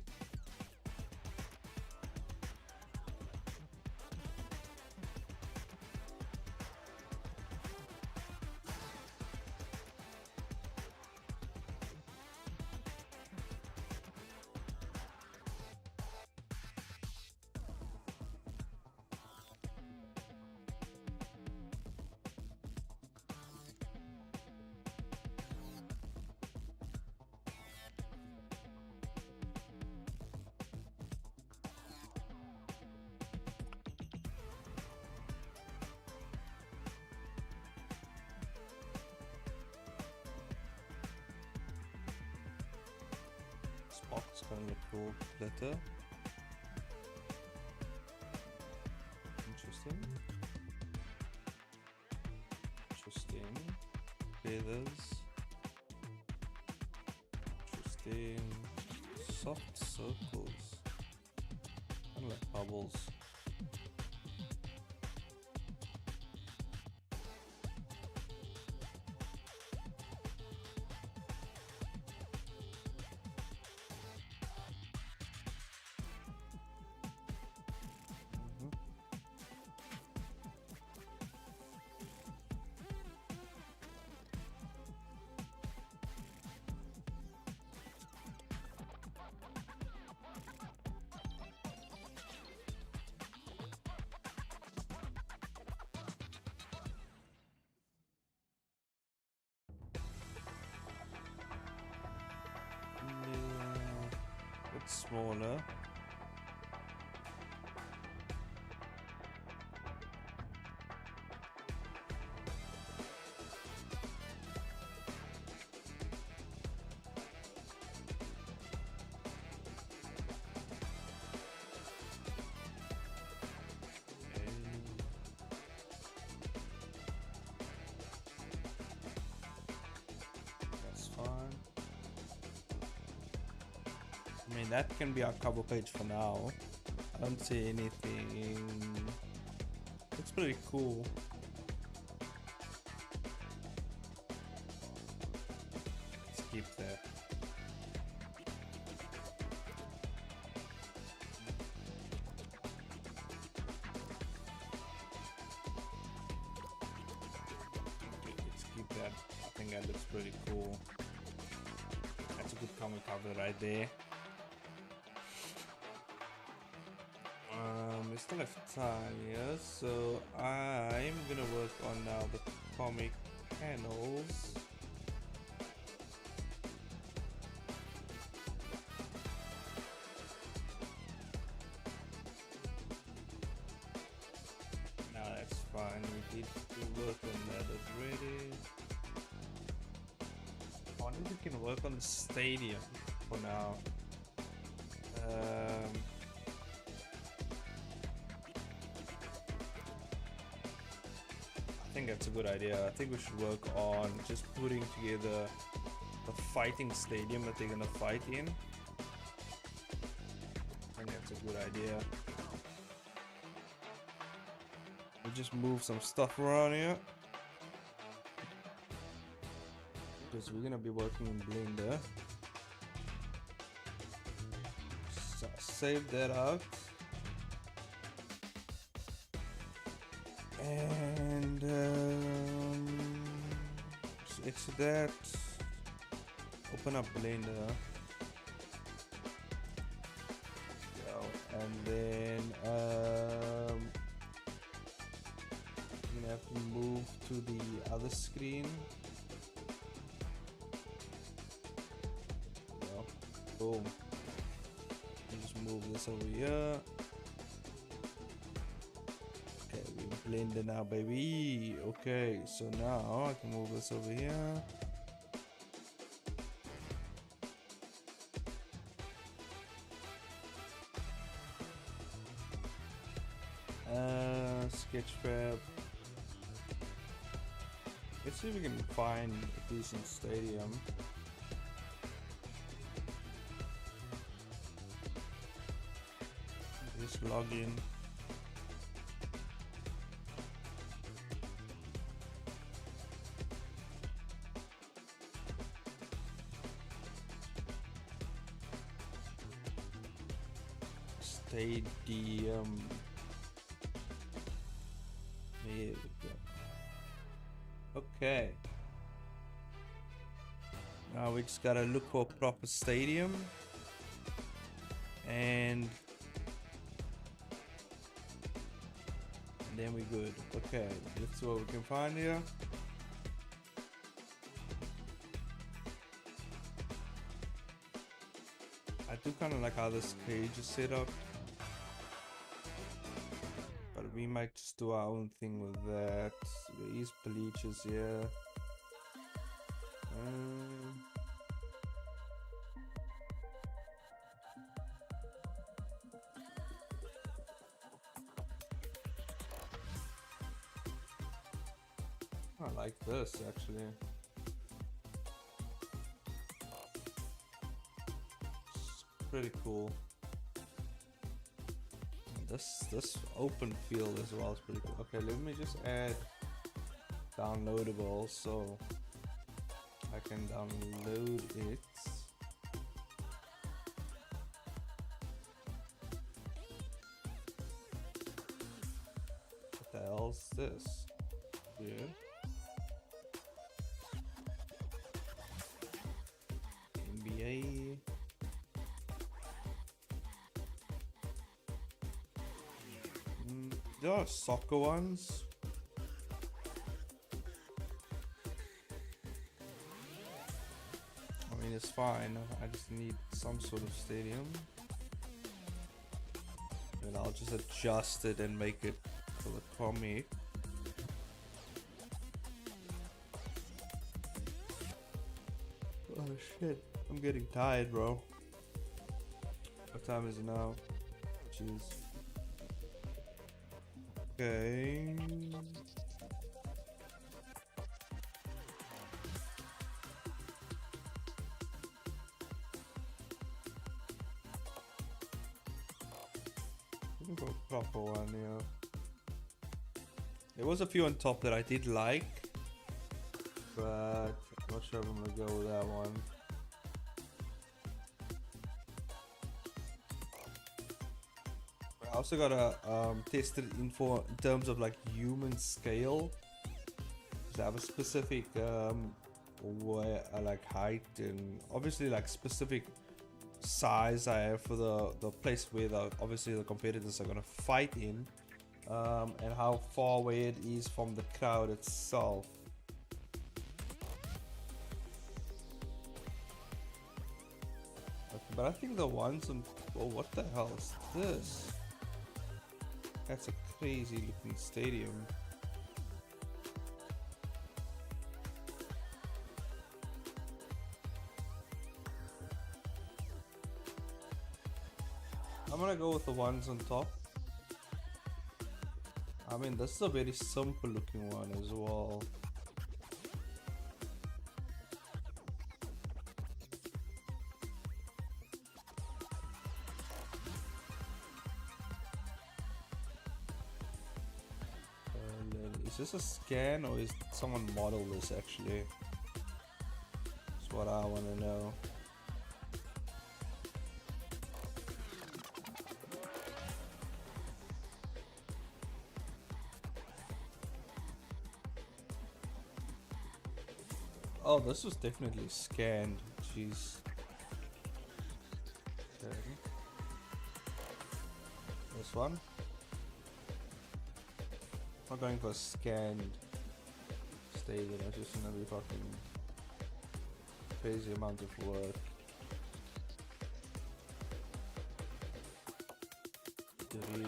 Box kind of look cool. Glitter. Interesting. Interesting. Feathers. Interesting. Soft circles. Kind of like bubbles. Smaller. That's fine. I mean, that can be our cover page for now. I don't see anything. It's pretty cool. Let's keep that. Okay, let's keep that. I think that looks pretty cool. That's a good comic cover right there. we still have time, yeah? So I'm gonna work on now the comic panels. Now that's fine, we did work on that already. I wonder if we can work on the stadium for now. I think that's a good idea. I think we should work on just putting together the fighting stadium that they're gonna fight in. I think that's a good idea. We'll just move some stuff around here. Because we're gonna be working in Blender. So save that out. And so exit that. Open up Blender. Go. And then I'm gonna have to move to the other screen. Go. Boom. And just move this over here. Blender now, baby. Okay, so now I can move this over here. Sketchfab. Let's see if we can find a decent stadium. Just log in. Stadium. There we go. Okay. Now we just gotta look for a proper stadium. And then we're good. Okay, let's see what we can find here. I do kind of like how this cage is set up. But we might just do our own thing with that. There is bleachers here. I like this actually. It's pretty cool. This open field as well is pretty cool. Okay, let me just add downloadable so I can download it. What the hell's this? Weird. NBA. There are soccer ones. I mean, it's fine. I just need some sort of stadium. And I'll just adjust it and make it for the comic. Oh shit, I'm getting tired, bro. What time is it now? Jeez. Okay. Go proper one, yeah. There was a few on top that I did like, but I'm not sure if I'm gonna go with that one. I also gotta test it in terms of like human scale. So I have a specific like height and obviously like specific size I have for the place where obviously the competitors are gonna fight in, and how far away it is from the crowd itself. Okay, but I think the ones on, oh, what the hell is this? That's a crazy looking stadium. I'm gonna go with the ones on top. I mean, this is a very simple looking one as well. And then, is this a scan or is someone model this actually? That's what I want to know. Oh, this was definitely scanned. Jeez. Okay. This one. I'm not going for a scanned stadium. It's just gonna be fucking crazy amount of work.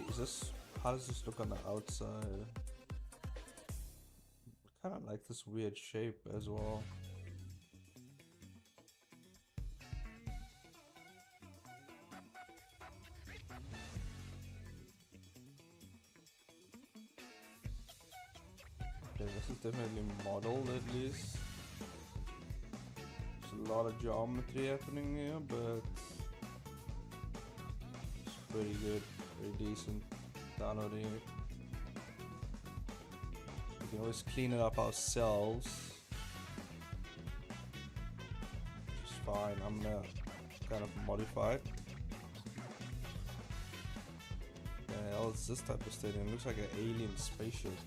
Is this? How does this look on the outside? Kind of like this weird shape as well. Okay, this is definitely modeled at least. There's a lot of geometry happening here, but it's pretty good, pretty decent downloading it. We can always clean it up ourselves. Which is fine. I'm gonna kind of modify it. What the hell is this type of stadium? It looks like an alien spaceship.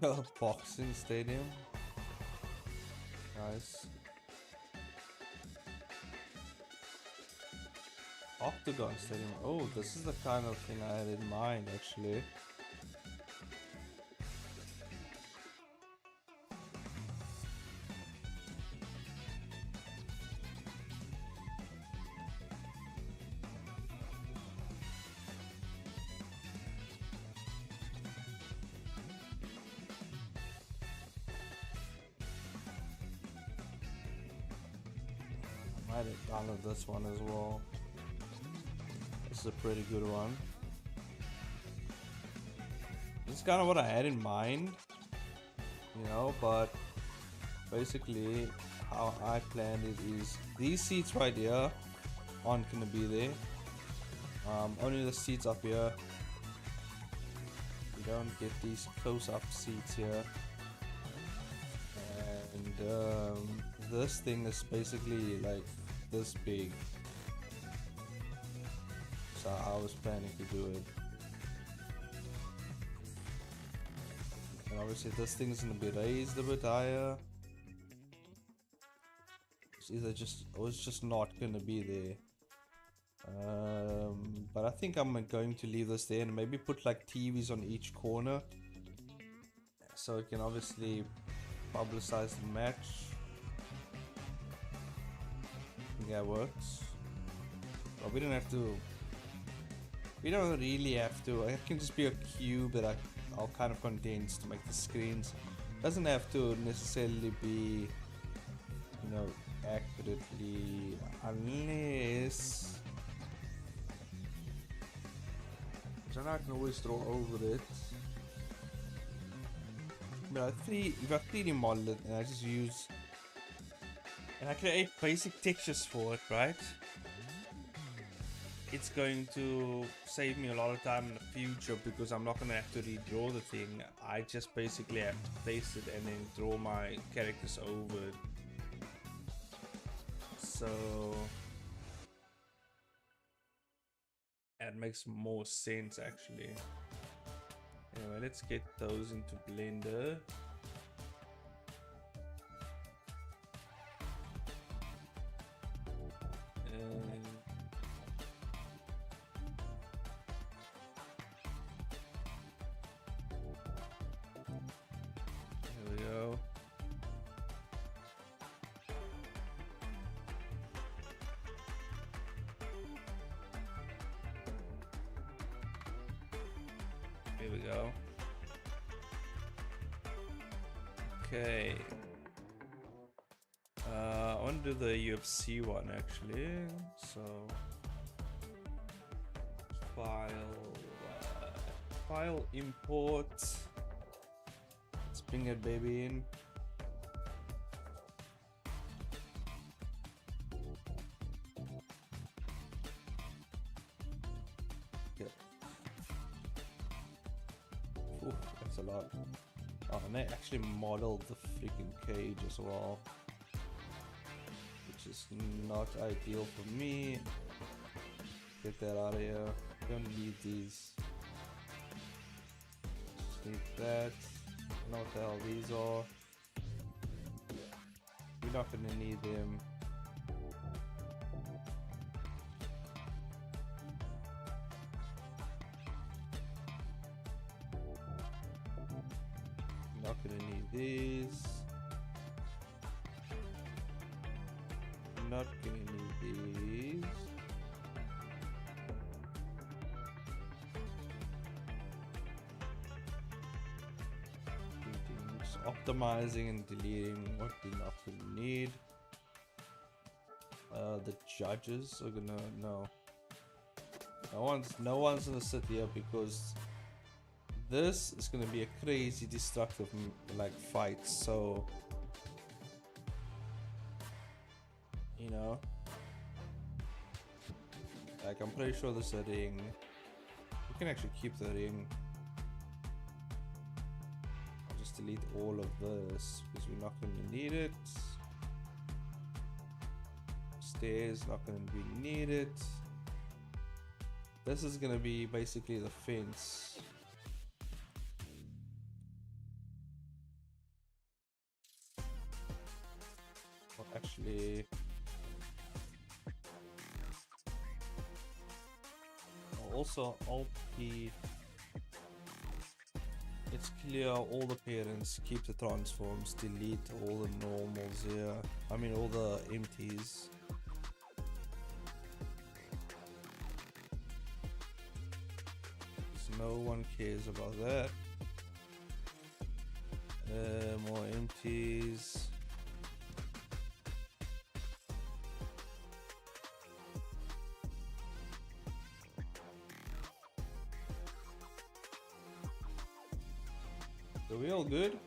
A boxing stadium. Nice. Octagon stadium. Oh, this is the kind of thing I had in mind actually. I might download this one as well. This is a pretty good one. This is kind of what I had in mind, you know, but basically how I planned it is these seats right here aren't gonna be there. Only the seats up here. You don't get these close-up seats here. And this thing is basically like this big, so I was planning to do it. And obviously this thing's gonna be raised a bit higher. It's either just, or it's just not gonna be there. But I think I'm going to leave this there and maybe put like TVs on each corner, so it can obviously publicize the match. I think that works. But we don't have to. We don't really have to. It can just be a cube that I'll kind of condense to make the screens. Doesn't have to necessarily be, you know, accurately, unless. So now I can always draw over it. But if I 3D model it and I just use, and I create basic textures for it, right? It's going to save me a lot of time in the future because I'm not going to have to redraw the thing. I just basically have to place it and then draw my characters over it. So That makes more sense actually. Anyway, let's get those into Blender. There we go. Here we go. Okay. I want to do the UFC one actually. So file import. Let's bring it baby in. Okay. Ooh, that's a lot. Oh, and they actually modeled the freaking cage as well, which is not ideal for me. Get that out of here. Don't need these. Just need that. I know what the hell these are. We're not gonna need them. Not gonna need these. Not gonna need these. Just optimizing and deleting what we not gonna need. The judges are gonna no. No one's gonna sit here because this is gonna be a crazy destructive like fight, so you know, like I'm pretty sure there's a ring. You can actually keep the ring. I'll just delete all of this because we're not gonna need it. Stairs not gonna be needed. This is gonna be basically the fence. Actually, also Alt-P, let's clear all the parents, keep the transforms, delete all the normals here, I mean all the empties. No one cares about that. More empties. So we all good?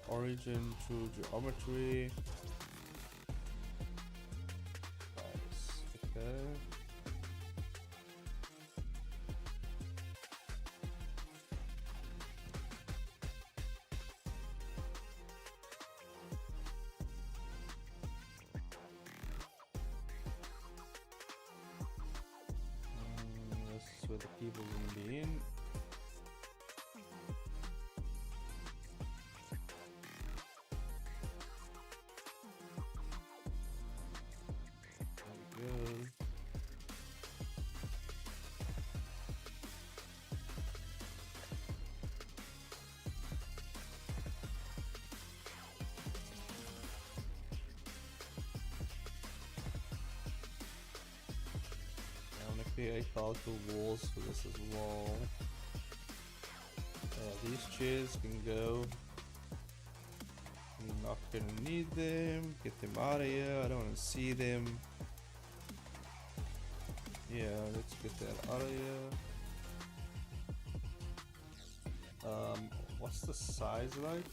Origin to geometry. Nice. Okay. This is where the people will be in. Create colorful walls for this as well. These chairs can go. I'm not gonna need them. Get them out of here. I don't want to see them. Yeah, let's get that out of here. What's the size like?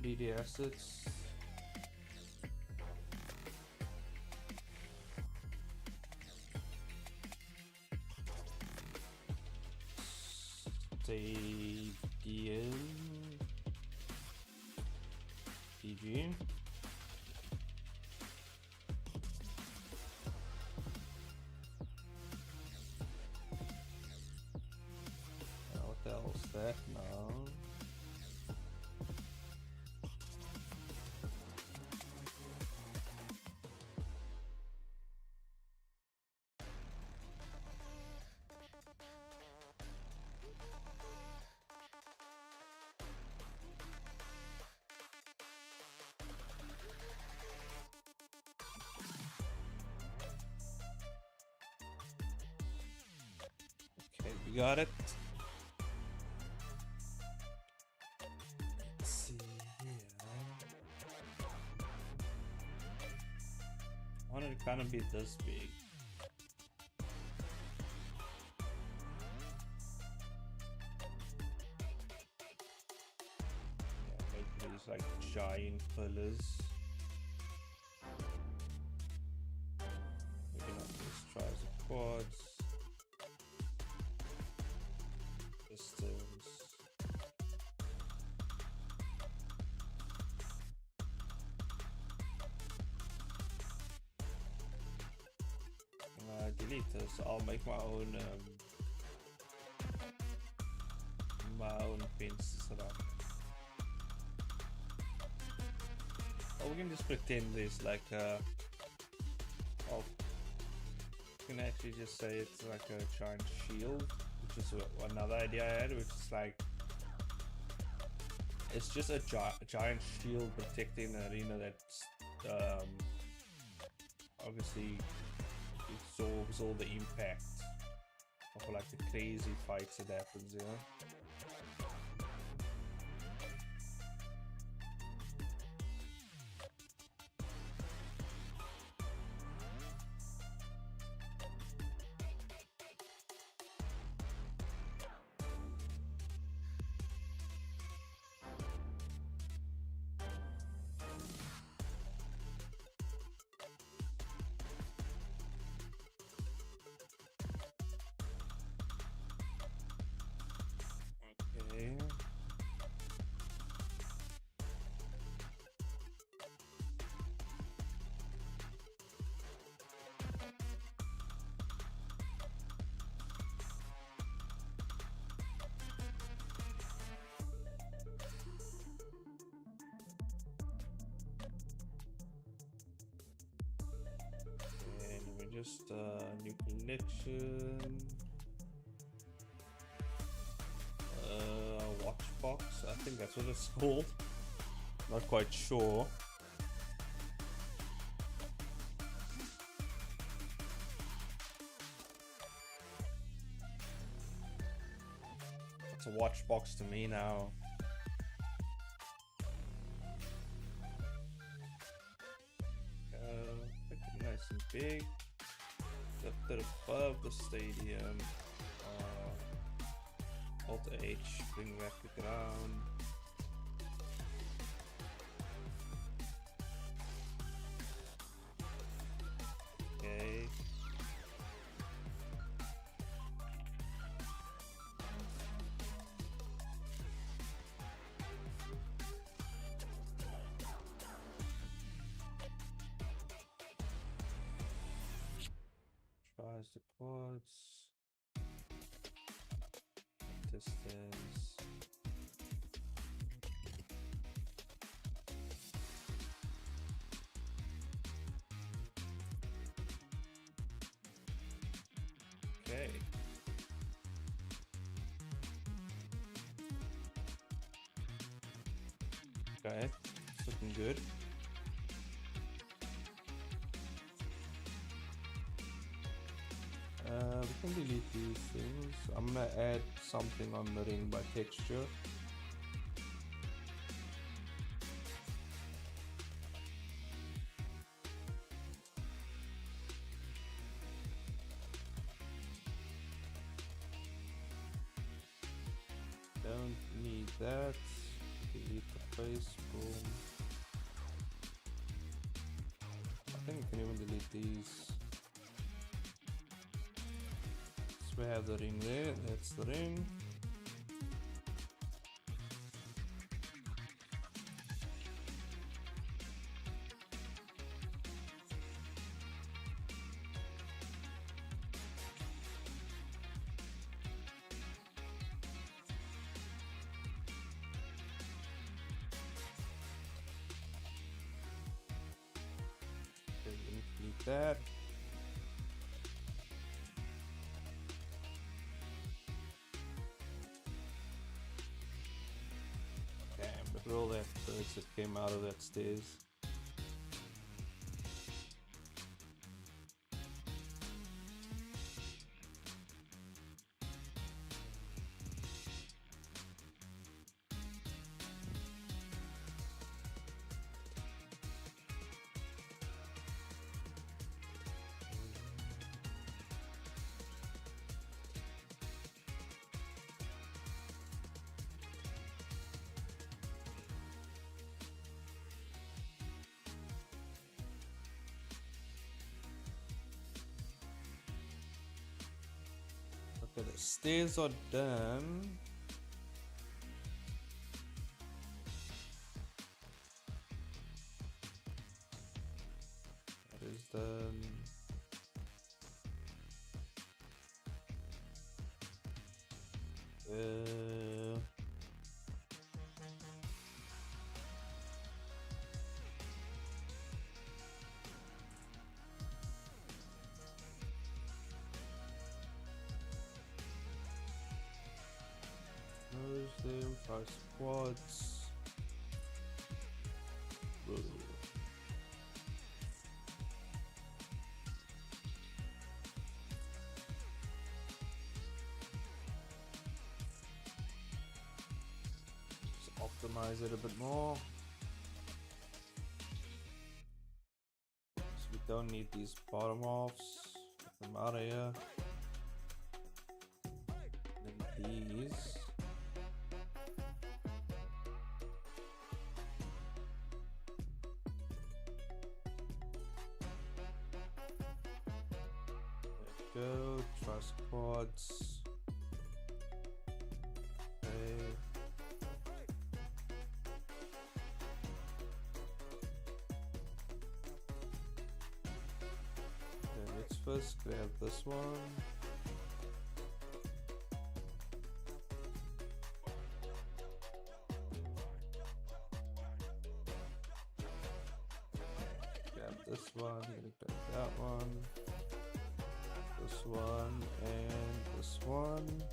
3D assets. Stadium. PG. What the hell is that now? Okay, we got it. Let's see here. I want it to kind of be this big. Yeah, make these like giant pillars. Maybe not these tries of quads. Distance. Delete this. I'll make my own fence setup. Or we can just pretend there's like a. Oh, you can actually just say it's like a giant shield, which is another idea I had, which is like it's just a giant shield protecting the arena that's obviously absorbs all the impact of like the crazy fights that happens, you know. Okay. And we just new connection. Watch box, I think that's what it's called. Not quite sure. It's a watch box to me now. Make it nice and big. Lift it above the stadium. Alt H, bring back the ground. Okay. Tries the quads. Distance. Okay. Okay, it's looking good. We can delete these things. I'm gonna add something on the ring by texture. Don't need that. Delete the face, boom. I think we can even delete these. So we have the ring there, that's the ring. Delete that. Damn, look at all that birds that came out of that stairs. Okay, the stairs are done. That is done. Merge them, try squads. Whoa. Just optimize it a bit more. So we don't need these bottom offs. Get them out of here. Then these. Go, try squads. Okay. Okay, let's first grab this one. Grab this one, grab that one. This one and this one.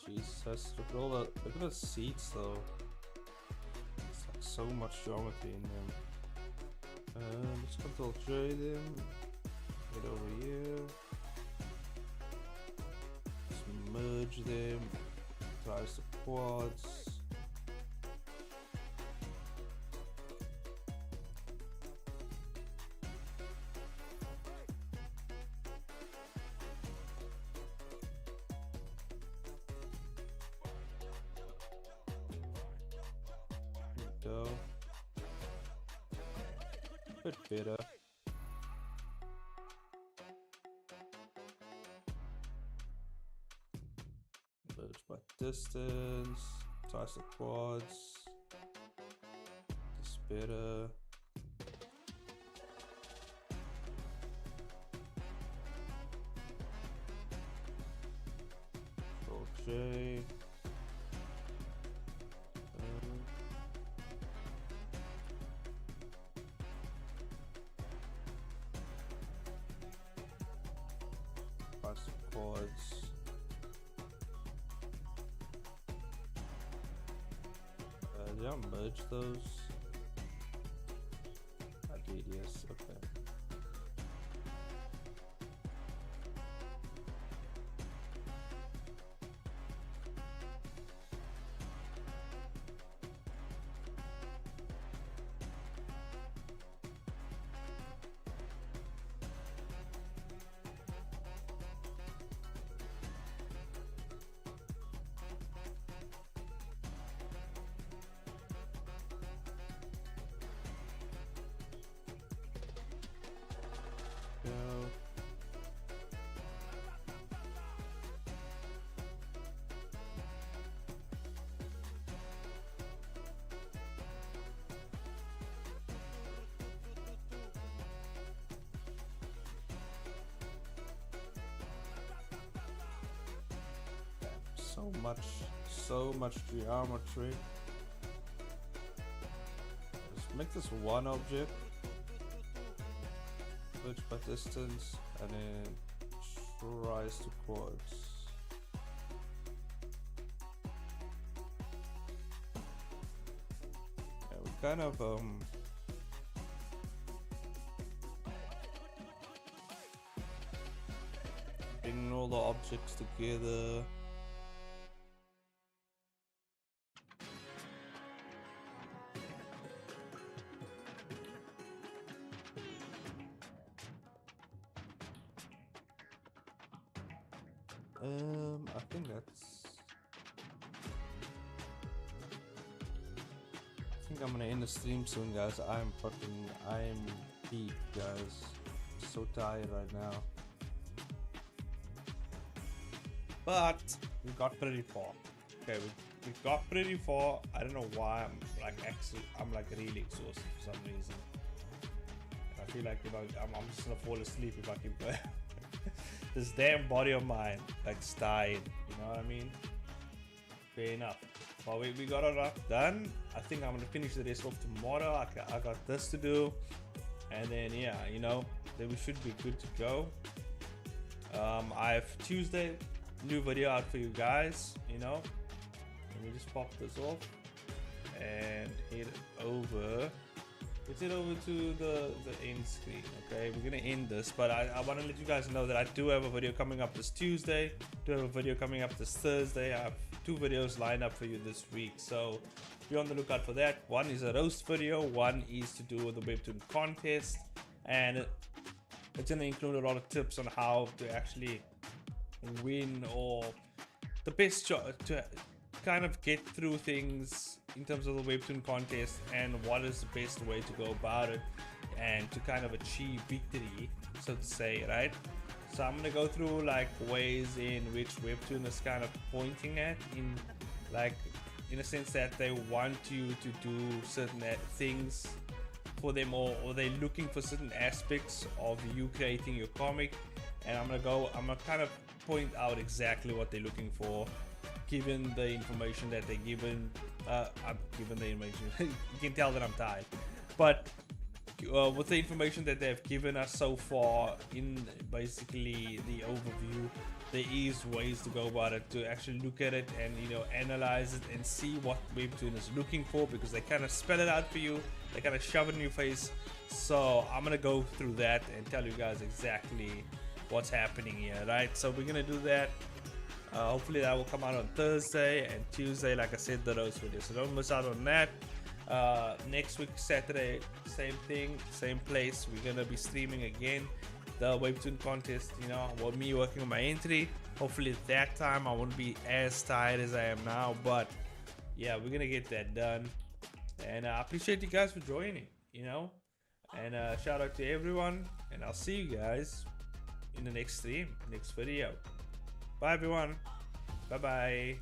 Jesus, look at all that. Look at the seats though. It's like so much geometry in them. Let's Ctrl J them. Get over here. Just merge them. Tries the quads. Go. Bit better. Merge by distance. Twice the quads. This better. Control J. Quads. Did I merge those? I did, yes. Okay. Go. So much geometry. Just make this one object, switch by distance, and then rise to chords. Yeah, we kind of bring all the objects together. I think I'm gonna end the stream soon, guys. I'm beat, guys. I'm so tired right now. But we got pretty far. Okay, we got pretty far. I don't know why I'm like really exhausted for some reason. And I feel like I'm just gonna fall asleep if I keep going. This damn body of mine like dying, you know what I mean? Fair enough. Well, we got a lot done. I think I'm gonna finish the rest off tomorrow. I got this to do, and then yeah, you know, then we should be good to go. I have Tuesday new video out for you guys, you know. Let me just pop this off and head over. Let's head over to the end screen. Okay, we're gonna end this, but I want to let you guys know that I do have a video coming up this Tuesday, do have a video coming up this Thursday. I have 2 videos lined up for you this week, so be on the lookout for that. One is a roast video, one is to do with the Webtoon contest, and it's gonna include a lot of tips on how to actually win, or the best shot to kind of get through things in terms of the Webtoon contest, and what is the best way to go about it and to kind of achieve victory, so to say, right? So I'm gonna go through like ways in which Webtoon is kind of pointing at, in a sense that they want you to do certain things for them, or they're looking for certain aspects of you creating your comic, and I'm gonna kind of point out exactly what they're looking for, given the information that they're given. I'm given the information. You can tell that I'm tired, but with the information that they've given us so far in basically the overview, there is ways to go about it, to actually look at it and, you know, analyze it and see what Webtoon is looking for, because they kind of spell it out for you, they kind of shove it in your face. So I'm gonna go through that and tell you guys exactly what's happening here, right? So we're gonna do that. Hopefully that will come out on Thursday, and Tuesday, like I said, the roast video, so don't miss out on that. Next week Saturday, same thing, same place, we're gonna be streaming again the Webtoon contest, you know, with me working on my entry. Hopefully that time I won't be as tired as I am now, but yeah, we're gonna get that done. And I appreciate you guys for joining, you know, and shout out to everyone, and I'll see you guys in the next stream, next video. Bye everyone. Bye bye.